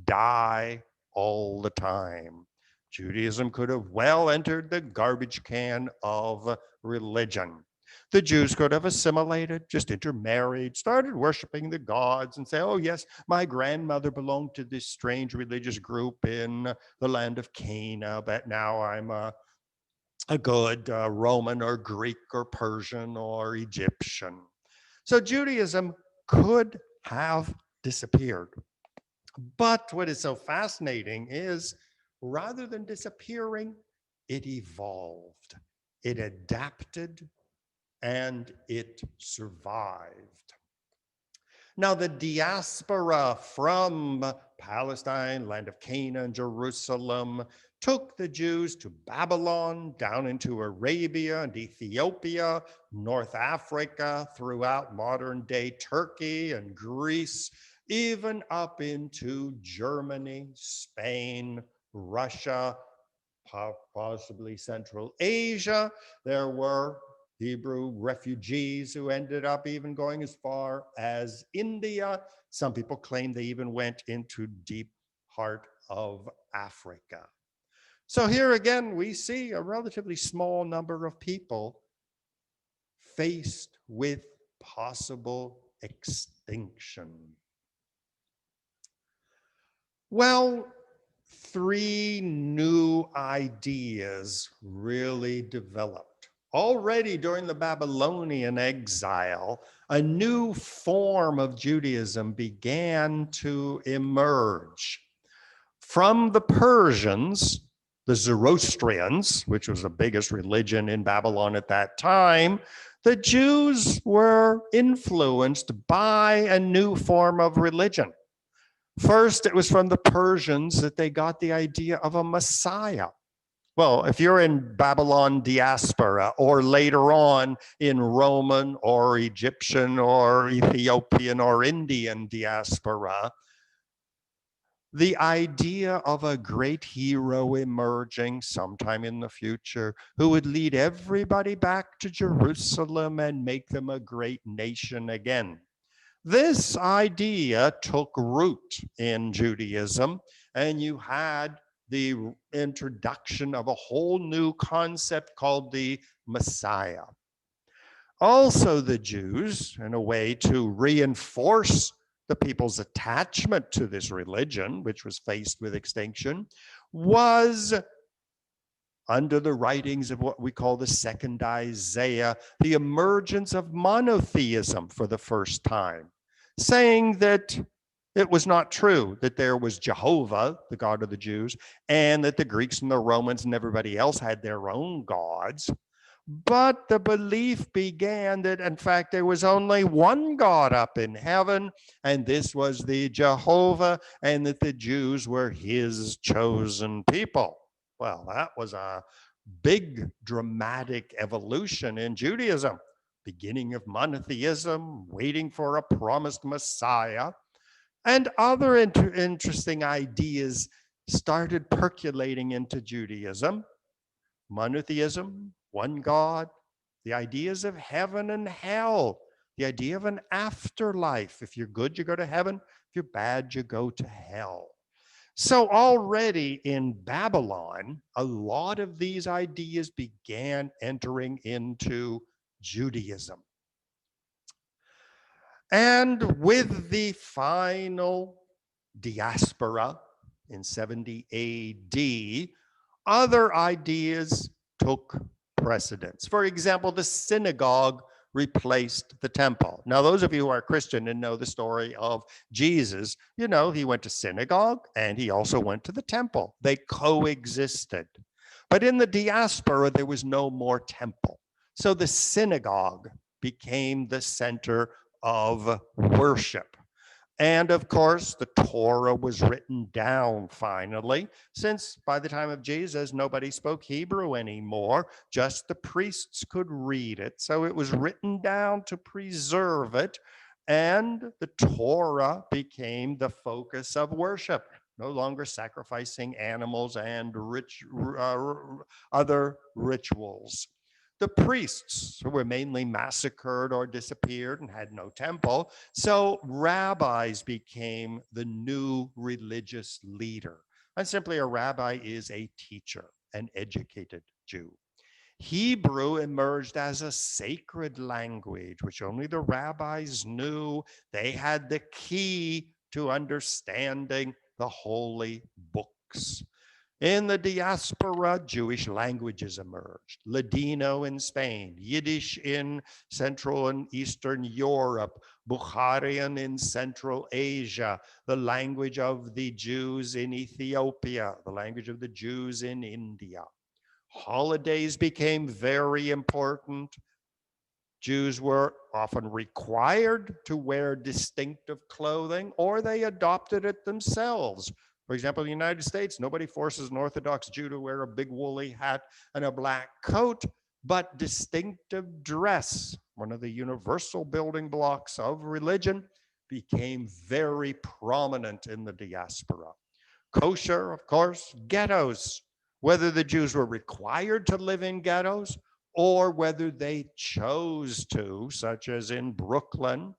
die all the time. Judaism could have well entered the garbage can of religion. The Jews could have assimilated, just intermarried, started worshiping the gods and say, oh yes, my grandmother belonged to this strange religious group in the land of Cana, but now I'm a good Roman or Greek or Persian or Egyptian. So Judaism could have disappeared. But what is so fascinating is rather than disappearing, it evolved, it adapted, and it survived. Now, the diaspora from Palestine, land of Canaan, Jerusalem, took the Jews to Babylon, down into Arabia and Ethiopia, North Africa, throughout modern-day Turkey and Greece, even up into Germany, Spain, Russia, possibly Central Asia. There were Hebrew refugees who ended up even going as far as India. Some people claim they even went into deep heart of Africa. So here again, we see a relatively small number of people faced with possible extinction. Well, three new ideas really developed. Already during the Babylonian exile, a new form of Judaism began to emerge. From the Persians, the Zoroastrians, which was the biggest religion in Babylon at that time, the Jews were influenced by a new form of religion. First, it was from the Persians that they got the idea of a Messiah. Well, if you're in Babylon diaspora or later on in Roman or Egyptian or Ethiopian or Indian diaspora, the idea of a great hero emerging sometime in the future who would lead everybody back to Jerusalem and make them a great nation again. This idea took root in Judaism, and you had the introduction of a whole new concept called the Messiah. Also, the Jews, in a way to reinforce the people's attachment to this religion, which was faced with extinction, was under the writings of what we call the second Isaiah, the emergence of monotheism for the first time, saying that it was not true that there was Jehovah, the God of the Jews, and that the Greeks and the Romans and everybody else had their own gods. But the belief began that, in fact, there was only one God up in heaven, and this was the Jehovah, and that the Jews were his chosen people. Well, that was a big dramatic evolution in Judaism. Beginning of monotheism, waiting for a promised Messiah, and other interesting ideas started percolating into Judaism. Monotheism, one God, the ideas of heaven and hell, the idea of an afterlife. If you're good, you go to heaven. If you're bad, you go to hell. So already in Babylon, a lot of these ideas began entering into Judaism. And with the final diaspora in 70 AD, other ideas took precedence. For example, the synagogue replaced the temple. Now, those of you who are Christian and know the story of Jesus, you know, he went to synagogue and he also went to the temple. They coexisted. But in the diaspora, there was no more temple. So the synagogue became the center of worship. And of course, the Torah was written down finally, since by the time of Jesus, nobody spoke Hebrew anymore, just the priests could read it. So it was written down to preserve it, and the Torah became the focus of worship, no longer sacrificing animals and other rituals. The priests who were mainly massacred or disappeared and had no temple, so rabbis became the new religious leader. And simply a rabbi is a teacher, an educated Jew. Hebrew emerged as a sacred language, which only the rabbis knew. They had the key to understanding the holy books. In the diaspora, Jewish languages emerged. Ladino in Spain, Yiddish in Central and Eastern Europe, Bukharian in Central Asia, the language of the Jews in Ethiopia, the language of the Jews in India. Holidays became very important. Jews were often required to wear distinctive clothing, or they adopted it themselves. For example, in the United States, nobody forces an Orthodox Jew to wear a big woolly hat and a black coat, but distinctive dress, one of the universal building blocks of religion, became very prominent in the diaspora. Kosher, of course, ghettos, whether the Jews were required to live in ghettos or whether they chose to, such as in Brooklyn,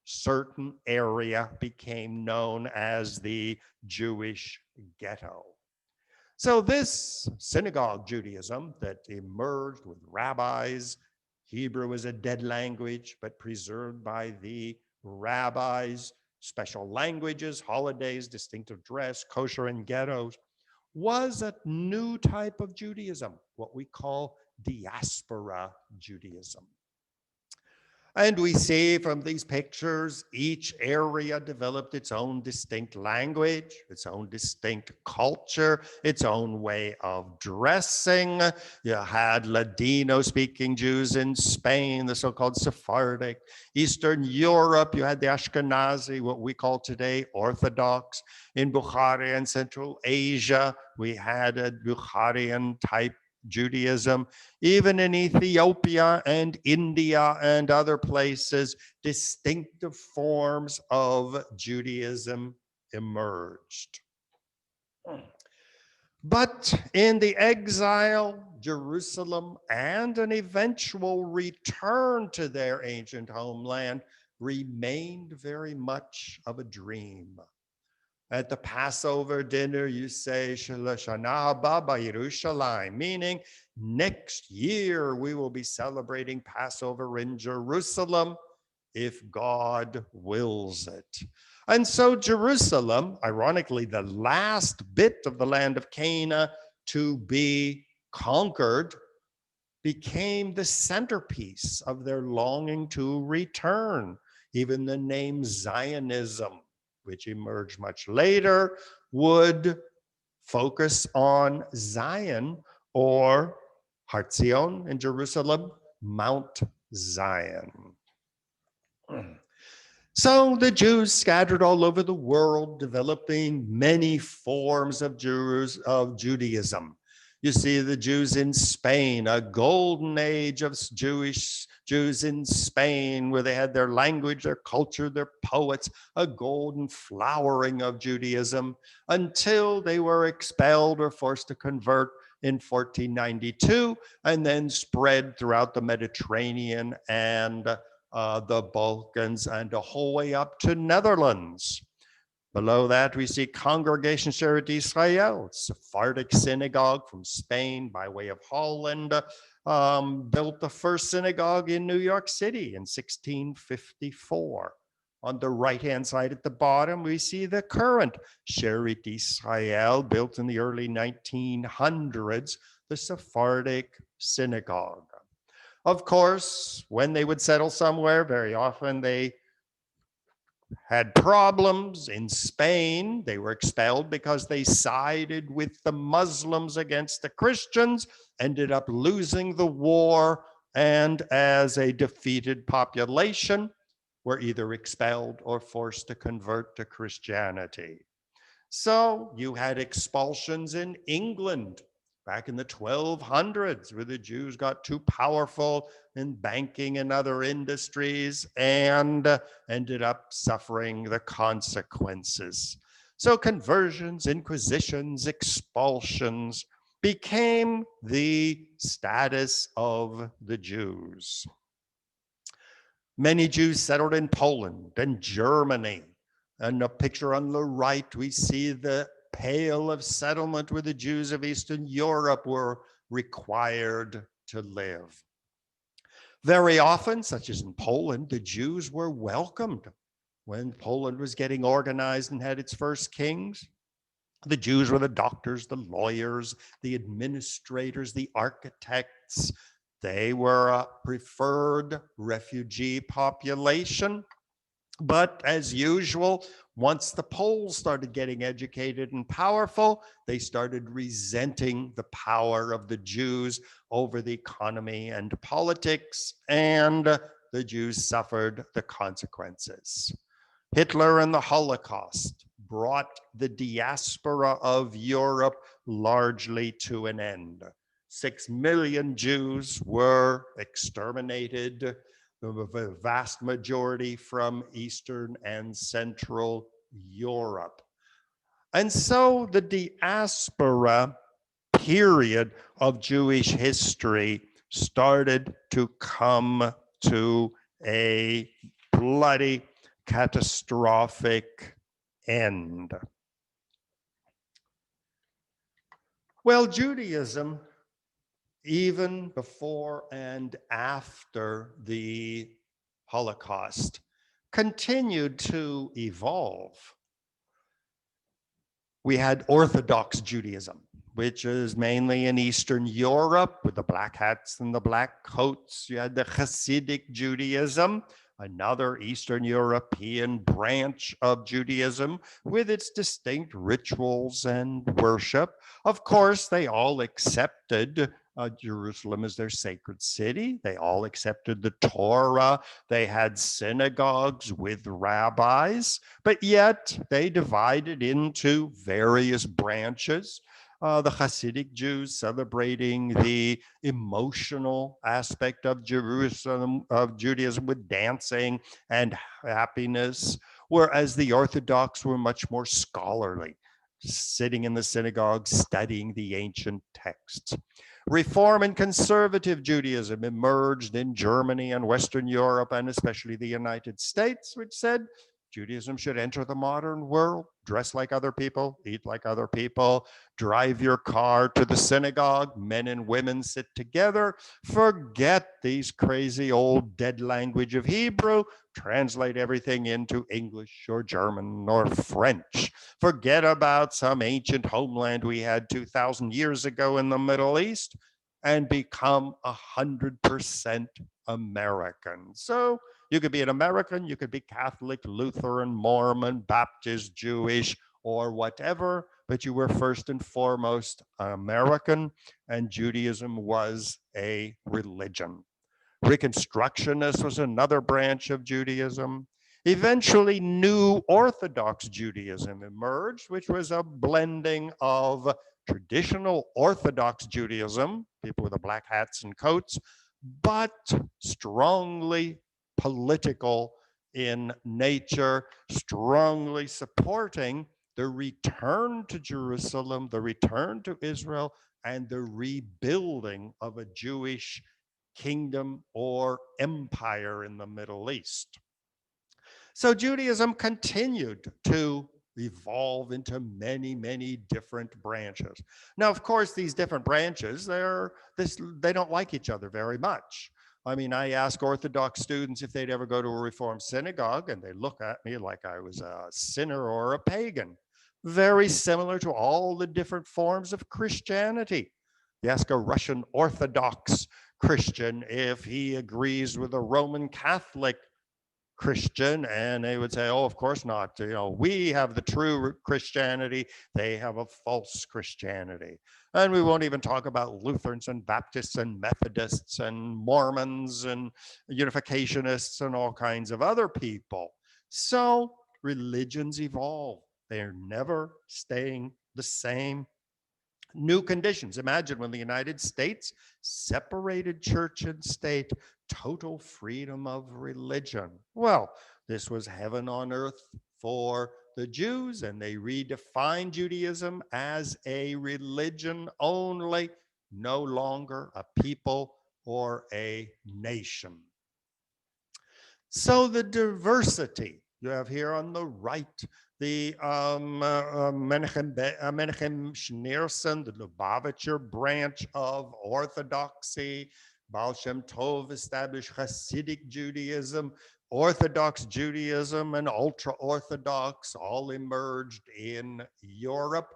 certain area became known as the Jewish ghetto. So this synagogue Judaism that emerged with rabbis, Hebrew is a dead language, but preserved by the rabbis, special languages, holidays, distinctive dress, kosher and ghettos, was a new type of Judaism, what we call Diaspora Judaism. And we see from these pictures, each area developed its own distinct language, its own distinct culture, its own way of dressing. You had Ladino-speaking Jews in Spain, the so-called Sephardic. Eastern Europe, you had the Ashkenazi, what we call today Orthodox. In Bukhara and Central Asia, we had a Bukharian type Judaism. Even in Ethiopia and India and other places, distinctive forms of Judaism emerged. But in the exile, Jerusalem, and an eventual return to their ancient homeland remained very much of a dream. At the Passover dinner, you say, Shana haba b'Yerushalayim, meaning next year we will be celebrating Passover in Jerusalem if God wills it. And so Jerusalem, ironically, the last bit of the land of Canaan to be conquered, became the centerpiece of their longing to return. Even the name Zionism, which emerged much later, would focus on Zion, or Har Zion in Jerusalem, Mount Zion. So the Jews scattered all over the world, developing many forms of Judaism. You see the Jews in Spain, a golden age of Jewish Jews in Spain, where they had their language, their culture, their poets, a golden flowering of Judaism, until they were expelled or forced to convert in 1492, and then spread throughout the Mediterranean and the Balkans, and the whole way up to Netherlands. Below that, we see Congregation Sherut Israel, Sephardic Synagogue from Spain by way of Holland, built the first synagogue in New York City in 1654. On the right-hand side at the bottom, we see the current Sherut Israel, built in the early 1900s, the Sephardic Synagogue. Of course, when they would settle somewhere, very often they had problems. In Spain, they were expelled because they sided with the Muslims against the Christians, ended up losing the war, and as a defeated population, were either expelled or forced to convert to Christianity. So you had expulsions in England back in the 1200s, where the Jews got too powerful in banking and other industries and ended up suffering the consequences. So conversions, inquisitions, expulsions became the status of the Jews. Many Jews settled in Poland and Germany. And the picture on the right, we see the Pale of settlement where the Jews of Eastern Europe were required to live. Very often, such as in Poland, the Jews were welcomed. When Poland was getting organized and had its first kings, the Jews were the doctors, the lawyers, the administrators, the architects. They were a preferred refugee population. But as usual, once the Poles started getting educated and powerful, they started resenting the power of the Jews over the economy and politics, and the Jews suffered the consequences. Hitler and the Holocaust brought the diaspora of Europe largely to an end. 6 million Jews were exterminated, the vast majority from Eastern and Central Europe. And so the diaspora period of Jewish history started to come to a bloody, catastrophic end. Well, Judaism, even before and after the Holocaust, continued to evolve. We had Orthodox Judaism, which is mainly in Eastern Europe with the black hats and the black coats. You had the Hasidic Judaism, another Eastern European branch of Judaism with its distinct rituals and worship. Of course, they all accepted Jerusalem as their sacred city. They all accepted the Torah. They had synagogues with rabbis, but yet they divided into various branches. The Hasidic Jews celebrating the emotional aspect of Jerusalem, of Judaism, with dancing and happiness, whereas the Orthodox were much more scholarly, sitting in the synagogue, studying the ancient texts. Reform and conservative Judaism emerged in Germany and Western Europe, and especially the United States, which said Judaism should enter the modern world, dress like other people, eat like other people, drive your car to the synagogue, men and women sit together, forget these crazy old dead language of Hebrew, translate everything into English or German or French. Forget about some ancient homeland we had 2,000 years ago in the Middle East and become 100% American. So you could be an American, you could be Catholic, Lutheran, Mormon, Baptist, Jewish, or whatever, but you were first and foremost American, and Judaism was a religion. Reconstructionist was another branch of Judaism. Eventually, New Orthodox Judaism emerged, which was a blending of traditional Orthodox Judaism, people with the black hats and coats, but strongly political in nature, strongly supporting the return to Jerusalem, the return to Israel, and the rebuilding of a Jewish kingdom or empire in the Middle East. So Judaism continued to evolve into many, many different branches. Now, of course, these different branches, they don't like each other very much. I mean, I ask Orthodox students if they'd ever go to a Reformed synagogue, and they look at me like I was a sinner or a pagan. Very similar to all the different forms of Christianity. You ask a Russian Orthodox Christian if he agrees with a Roman Catholic Christian, and they would say, oh, of course not. You know, we have the true Christianity, they have a false Christianity. And we won't even talk about Lutherans and Baptists and Methodists and Mormons and Unificationists and all kinds of other people. So religions evolve. They're never staying the same. New conditions. Imagine when the United States separated church and state, total freedom of religion. Well, this was heaven on earth for the Jews, and they redefined Judaism as a religion only, no longer a people or a nation. So the diversity you have here on the right, the Menachem Schneerson, the Lubavitcher branch of Orthodoxy. Baal Shem Tov established Hasidic Judaism, Orthodox Judaism, and ultra-Orthodox all emerged in Europe.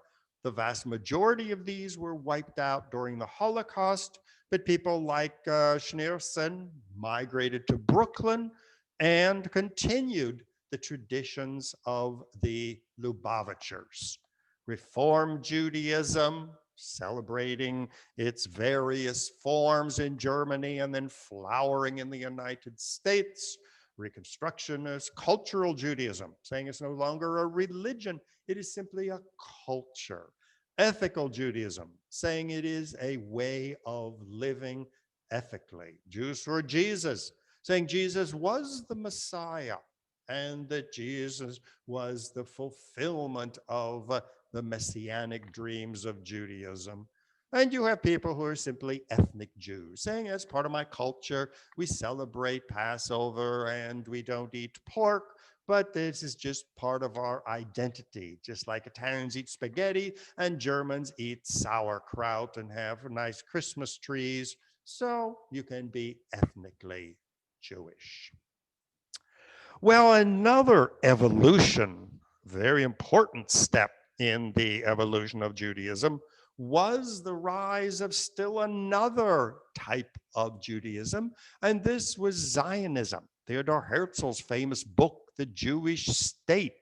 The vast majority of these were wiped out during the Holocaust, but people like Schneerson migrated to Brooklyn and continued the traditions of the Lubavitchers. Reform Judaism, celebrating its various forms in Germany and then flowering in the United States. Reconstructionist, cultural Judaism, saying it's no longer a religion, it is simply a culture. Ethical Judaism, saying it is a way of living ethically. Jews for Jesus, saying Jesus was the Messiah and that Jesus was the fulfillment of the messianic dreams of Judaism. And you have people who are simply ethnic Jews, saying as part of my culture, we celebrate Passover and we don't eat pork, but this is just part of our identity, just like Italians eat spaghetti and Germans eat sauerkraut and have nice Christmas trees. So you can be ethnically Jewish. Well, another evolution, very important step in the evolution of Judaism, was the rise of still another type of Judaism, and this was Zionism. Theodor Herzl's famous book, The Jewish State,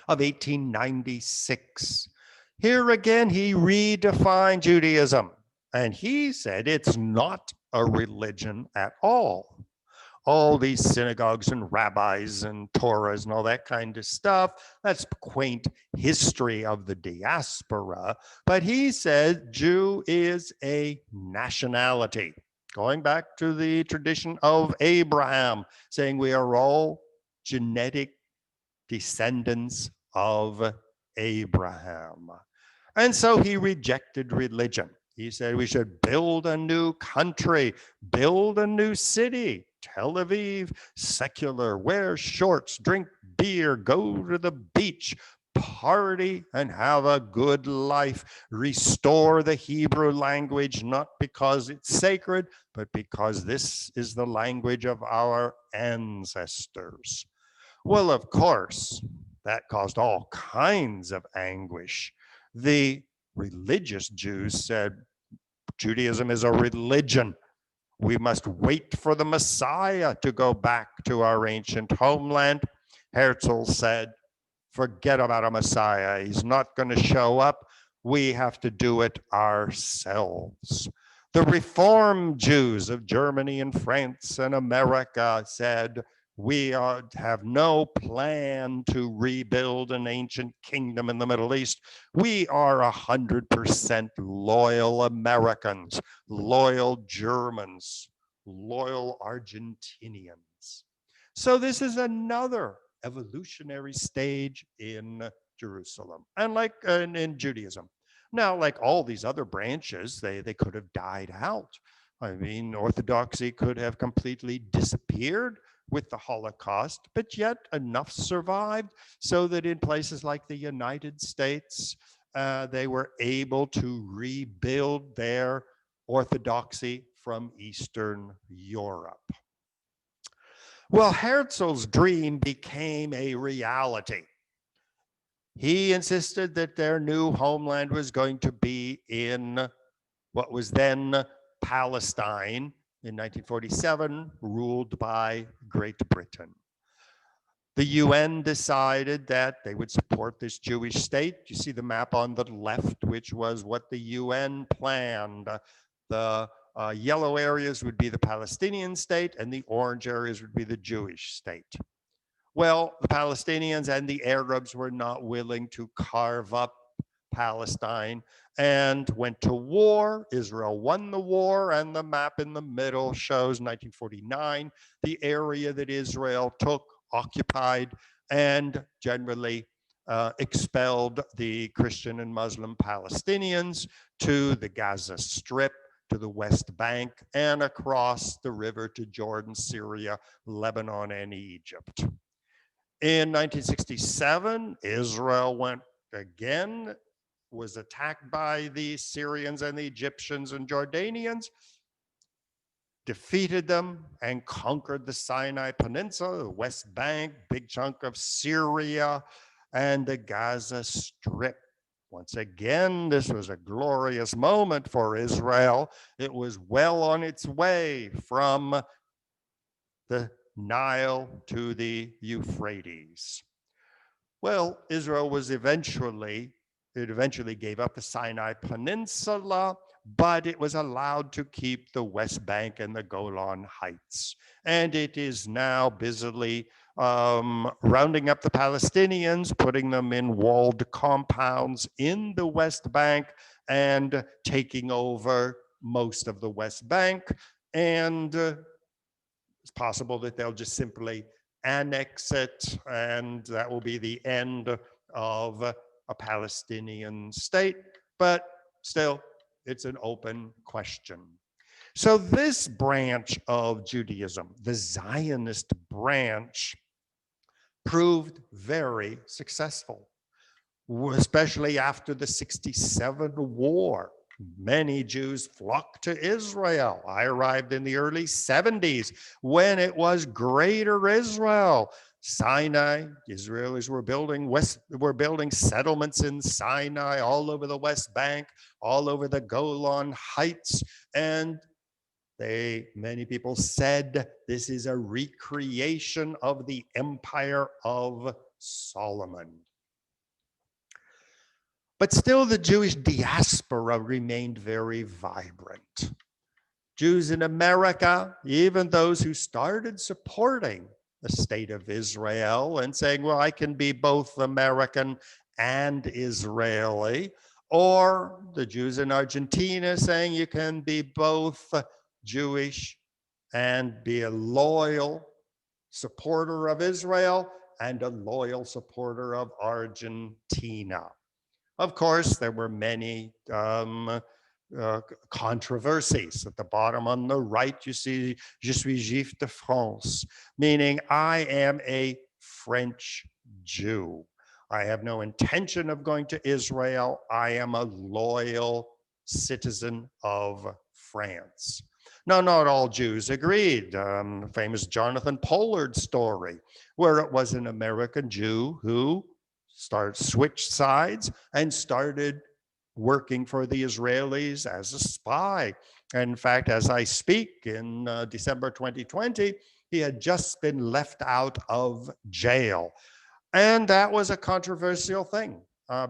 of 1896. Here again, he redefined Judaism, and he said it's not a religion at all. All these synagogues and rabbis and Torahs and all that kind of stuff, that's quaint history of the diaspora. But he said Jew is a nationality, going back to the tradition of Abraham, saying we are all genetic descendants of Abraham. And so he rejected religion. He said we should build a new country, build a new city. Tel Aviv, secular, wear shorts, drink beer, go to the beach, party, and have a good life. Restore the Hebrew language, not because it's sacred, but because this is the language of our ancestors. Well, of course, that caused all kinds of anguish. The religious Jews said, Judaism is a religion. We must wait for the Messiah to go back to our ancient homeland. Herzl said, forget about a Messiah. He's not going to show up. We have to do it ourselves. The Reform Jews of Germany and France and America said, we have no plan to rebuild an ancient kingdom in the Middle East. We are 100% loyal Americans, loyal Germans, loyal Argentinians. So this is another evolutionary stage in Jerusalem and like in Judaism. Now, like all these other branches, they could have died out. I mean, Orthodoxy could have completely disappeared with the Holocaust, but yet enough survived so that in places like the United States, they were able to rebuild their Orthodoxy from Eastern Europe. Well, Herzl's dream became a reality. He insisted that their new homeland was going to be in what was then Palestine in 1947, ruled by Great Britain. The UN decided that they would support this Jewish state. You see the map on the left, which was what the UN planned. The yellow areas would be the Palestinian state, and the orange areas would be the Jewish state. Well, the Palestinians and the Arabs were not willing to carve up Palestine and went to war. Israel won the war, and the map in the middle shows 1949, the area that Israel took, occupied, and generally expelled the Christian and Muslim Palestinians to the Gaza Strip, to the West Bank, and across the river to Jordan, Syria, Lebanon, and Egypt. In 1967, Israel went again, was attacked by the Syrians and the Egyptians and Jordanians, defeated them and conquered the Sinai Peninsula, the West Bank, big chunk of Syria, and the Gaza Strip. Once again, this was a glorious moment for Israel. It was well on its way from the Nile to the Euphrates. Well, Israel was eventually gave up the Sinai Peninsula, but it was allowed to keep the West Bank and the Golan Heights. And it is now busily rounding up the Palestinians, putting them in walled compounds in the West Bank and taking over most of the West Bank. And it's possible that they'll just simply annex it, and that will be the end of a Palestinian state, but still, it's an open question. So this branch of Judaism, the Zionist branch, proved very successful, especially after the '67 war. Many Jews flocked to Israel. I arrived in the early '70s when it was Greater Israel. Sinai, Israelis were building settlements in Sinai, all over the West Bank, all over the Golan Heights, and many people said this is a recreation of the empire of Solomon. But still, the Jewish diaspora remained very vibrant. Jews in America, even those who started supporting the state of Israel and saying, well, I can be both American and Israeli, or the Jews in Argentina saying you can be both Jewish and be a loyal supporter of Israel and a loyal supporter of Argentina. Of course, there were many controversies. At the bottom on the right, you see, Je suis juif de France, meaning I am a French Jew. I have no intention of going to Israel. I am a loyal citizen of France. Now, not all Jews agreed. Famous Jonathan Pollard story, where it was an American Jew who switched sides and started working for the Israelis as a spy. And in fact, as I speak in December 2020, he had just been left out of jail. And that was a controversial thing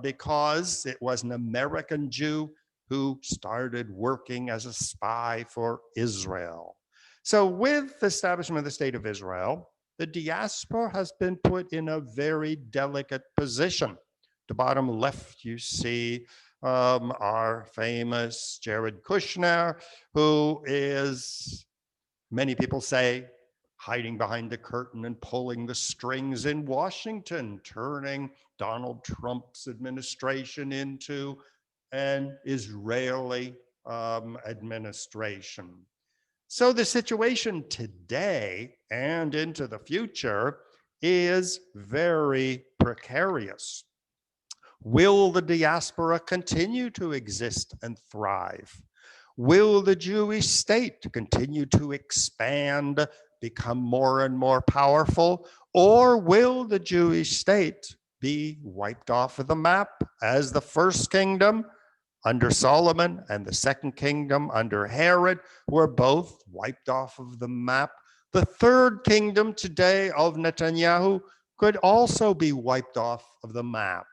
because it was an American Jew who started working as a spy for Israel. So with the establishment of the State of Israel, the diaspora has been put in a very delicate position. The bottom left, you see our famous Jared Kushner, who is, many people say, hiding behind the curtain and pulling the strings in Washington, turning Donald Trump's administration into an Israeli administration. So the situation today and into the future is very precarious. Will the diaspora continue to exist and thrive? Will the Jewish state continue to expand, become more and more powerful? Or will the Jewish state be wiped off of the map as the first kingdom under Solomon and the second kingdom under Herod were both wiped off of the map? The third kingdom today of Netanyahu could also be wiped off of the map.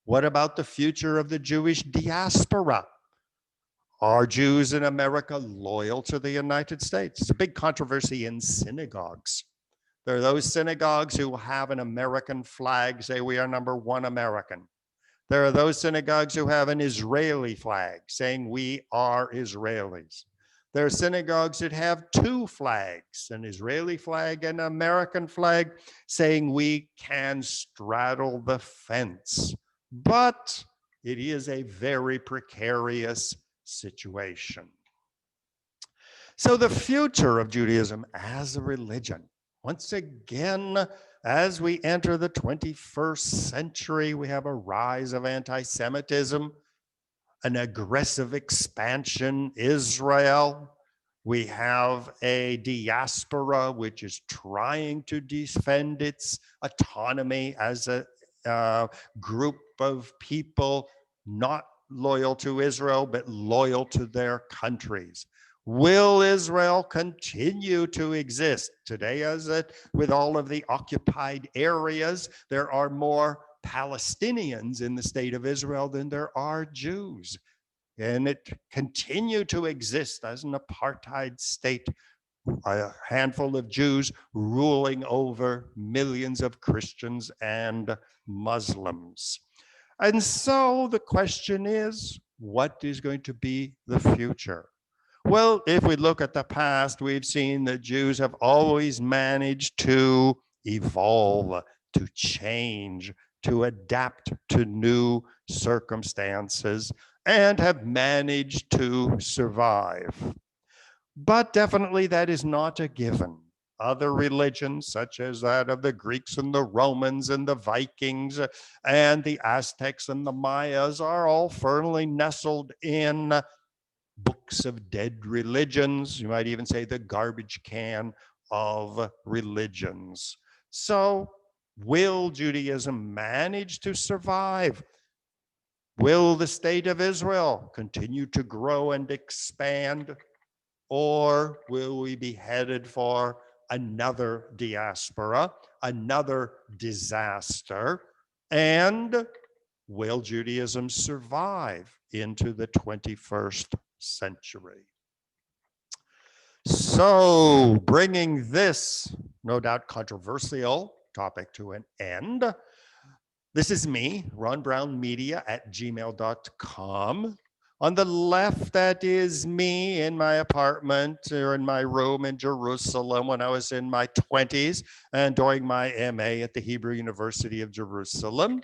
What about the future of the Jewish diaspora? Are Jews in America loyal to the United States? It's a big controversy in synagogues. There are those synagogues who have an American flag, say we are number one American. There are those synagogues who have an Israeli flag, saying we are Israelis. There are synagogues that have two flags, an Israeli flag and an American flag, saying we can straddle the fence. But it is a very precarious situation. So the future of Judaism as a religion, once again, as we enter the 21st century, we have a rise of anti-Semitism, an aggressive expansion, Israel. We have a diaspora which is trying to defend its autonomy as a group of people not loyal to Israel, but loyal to their countries. Will Israel continue to exist? Today, with all of the occupied areas, there are more Palestinians in the state of Israel than there are Jews. And it continued to exist as an apartheid state, a handful of Jews ruling over millions of Christians and Muslims. And so the question is, what is going to be the future? Well, if we look at the past, we've seen that Jews have always managed to evolve, to change, to adapt to new circumstances, and have managed to survive. But definitely that is not a given. Other religions, such as that of the Greeks and the Romans and the Vikings and the Aztecs and the Mayas, are all firmly nestled in books of dead religions. You might even say the garbage can of religions. So will Judaism manage to survive? Will the state of Israel continue to grow and expand? Or will we be headed for another diaspora, another disaster? And will Judaism survive into the 21st century? So, bringing this, no doubt controversial topic to an end, this is me, ronbrownmedia@gmail.com. On the left, that is me in my apartment or in my room in Jerusalem when I was in my 20s and doing my MA at the Hebrew University of Jerusalem.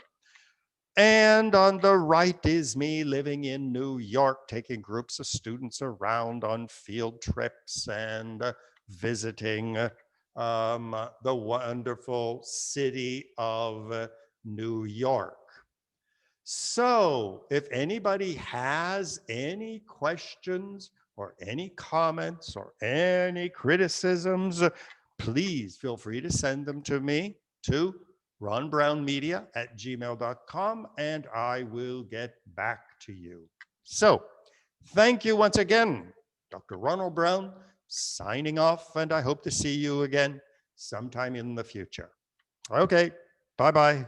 And on the right is me living in New York, taking groups of students around on field trips and visiting the wonderful city of New York. So if anybody has any questions or any comments or any criticisms, please feel free to send them to me to ronbrownmedia@gmail.com, and I will get back to you. So thank you once again. Dr. Ronald Brown signing off, and I hope to see you again sometime in the future. Okay, bye-bye.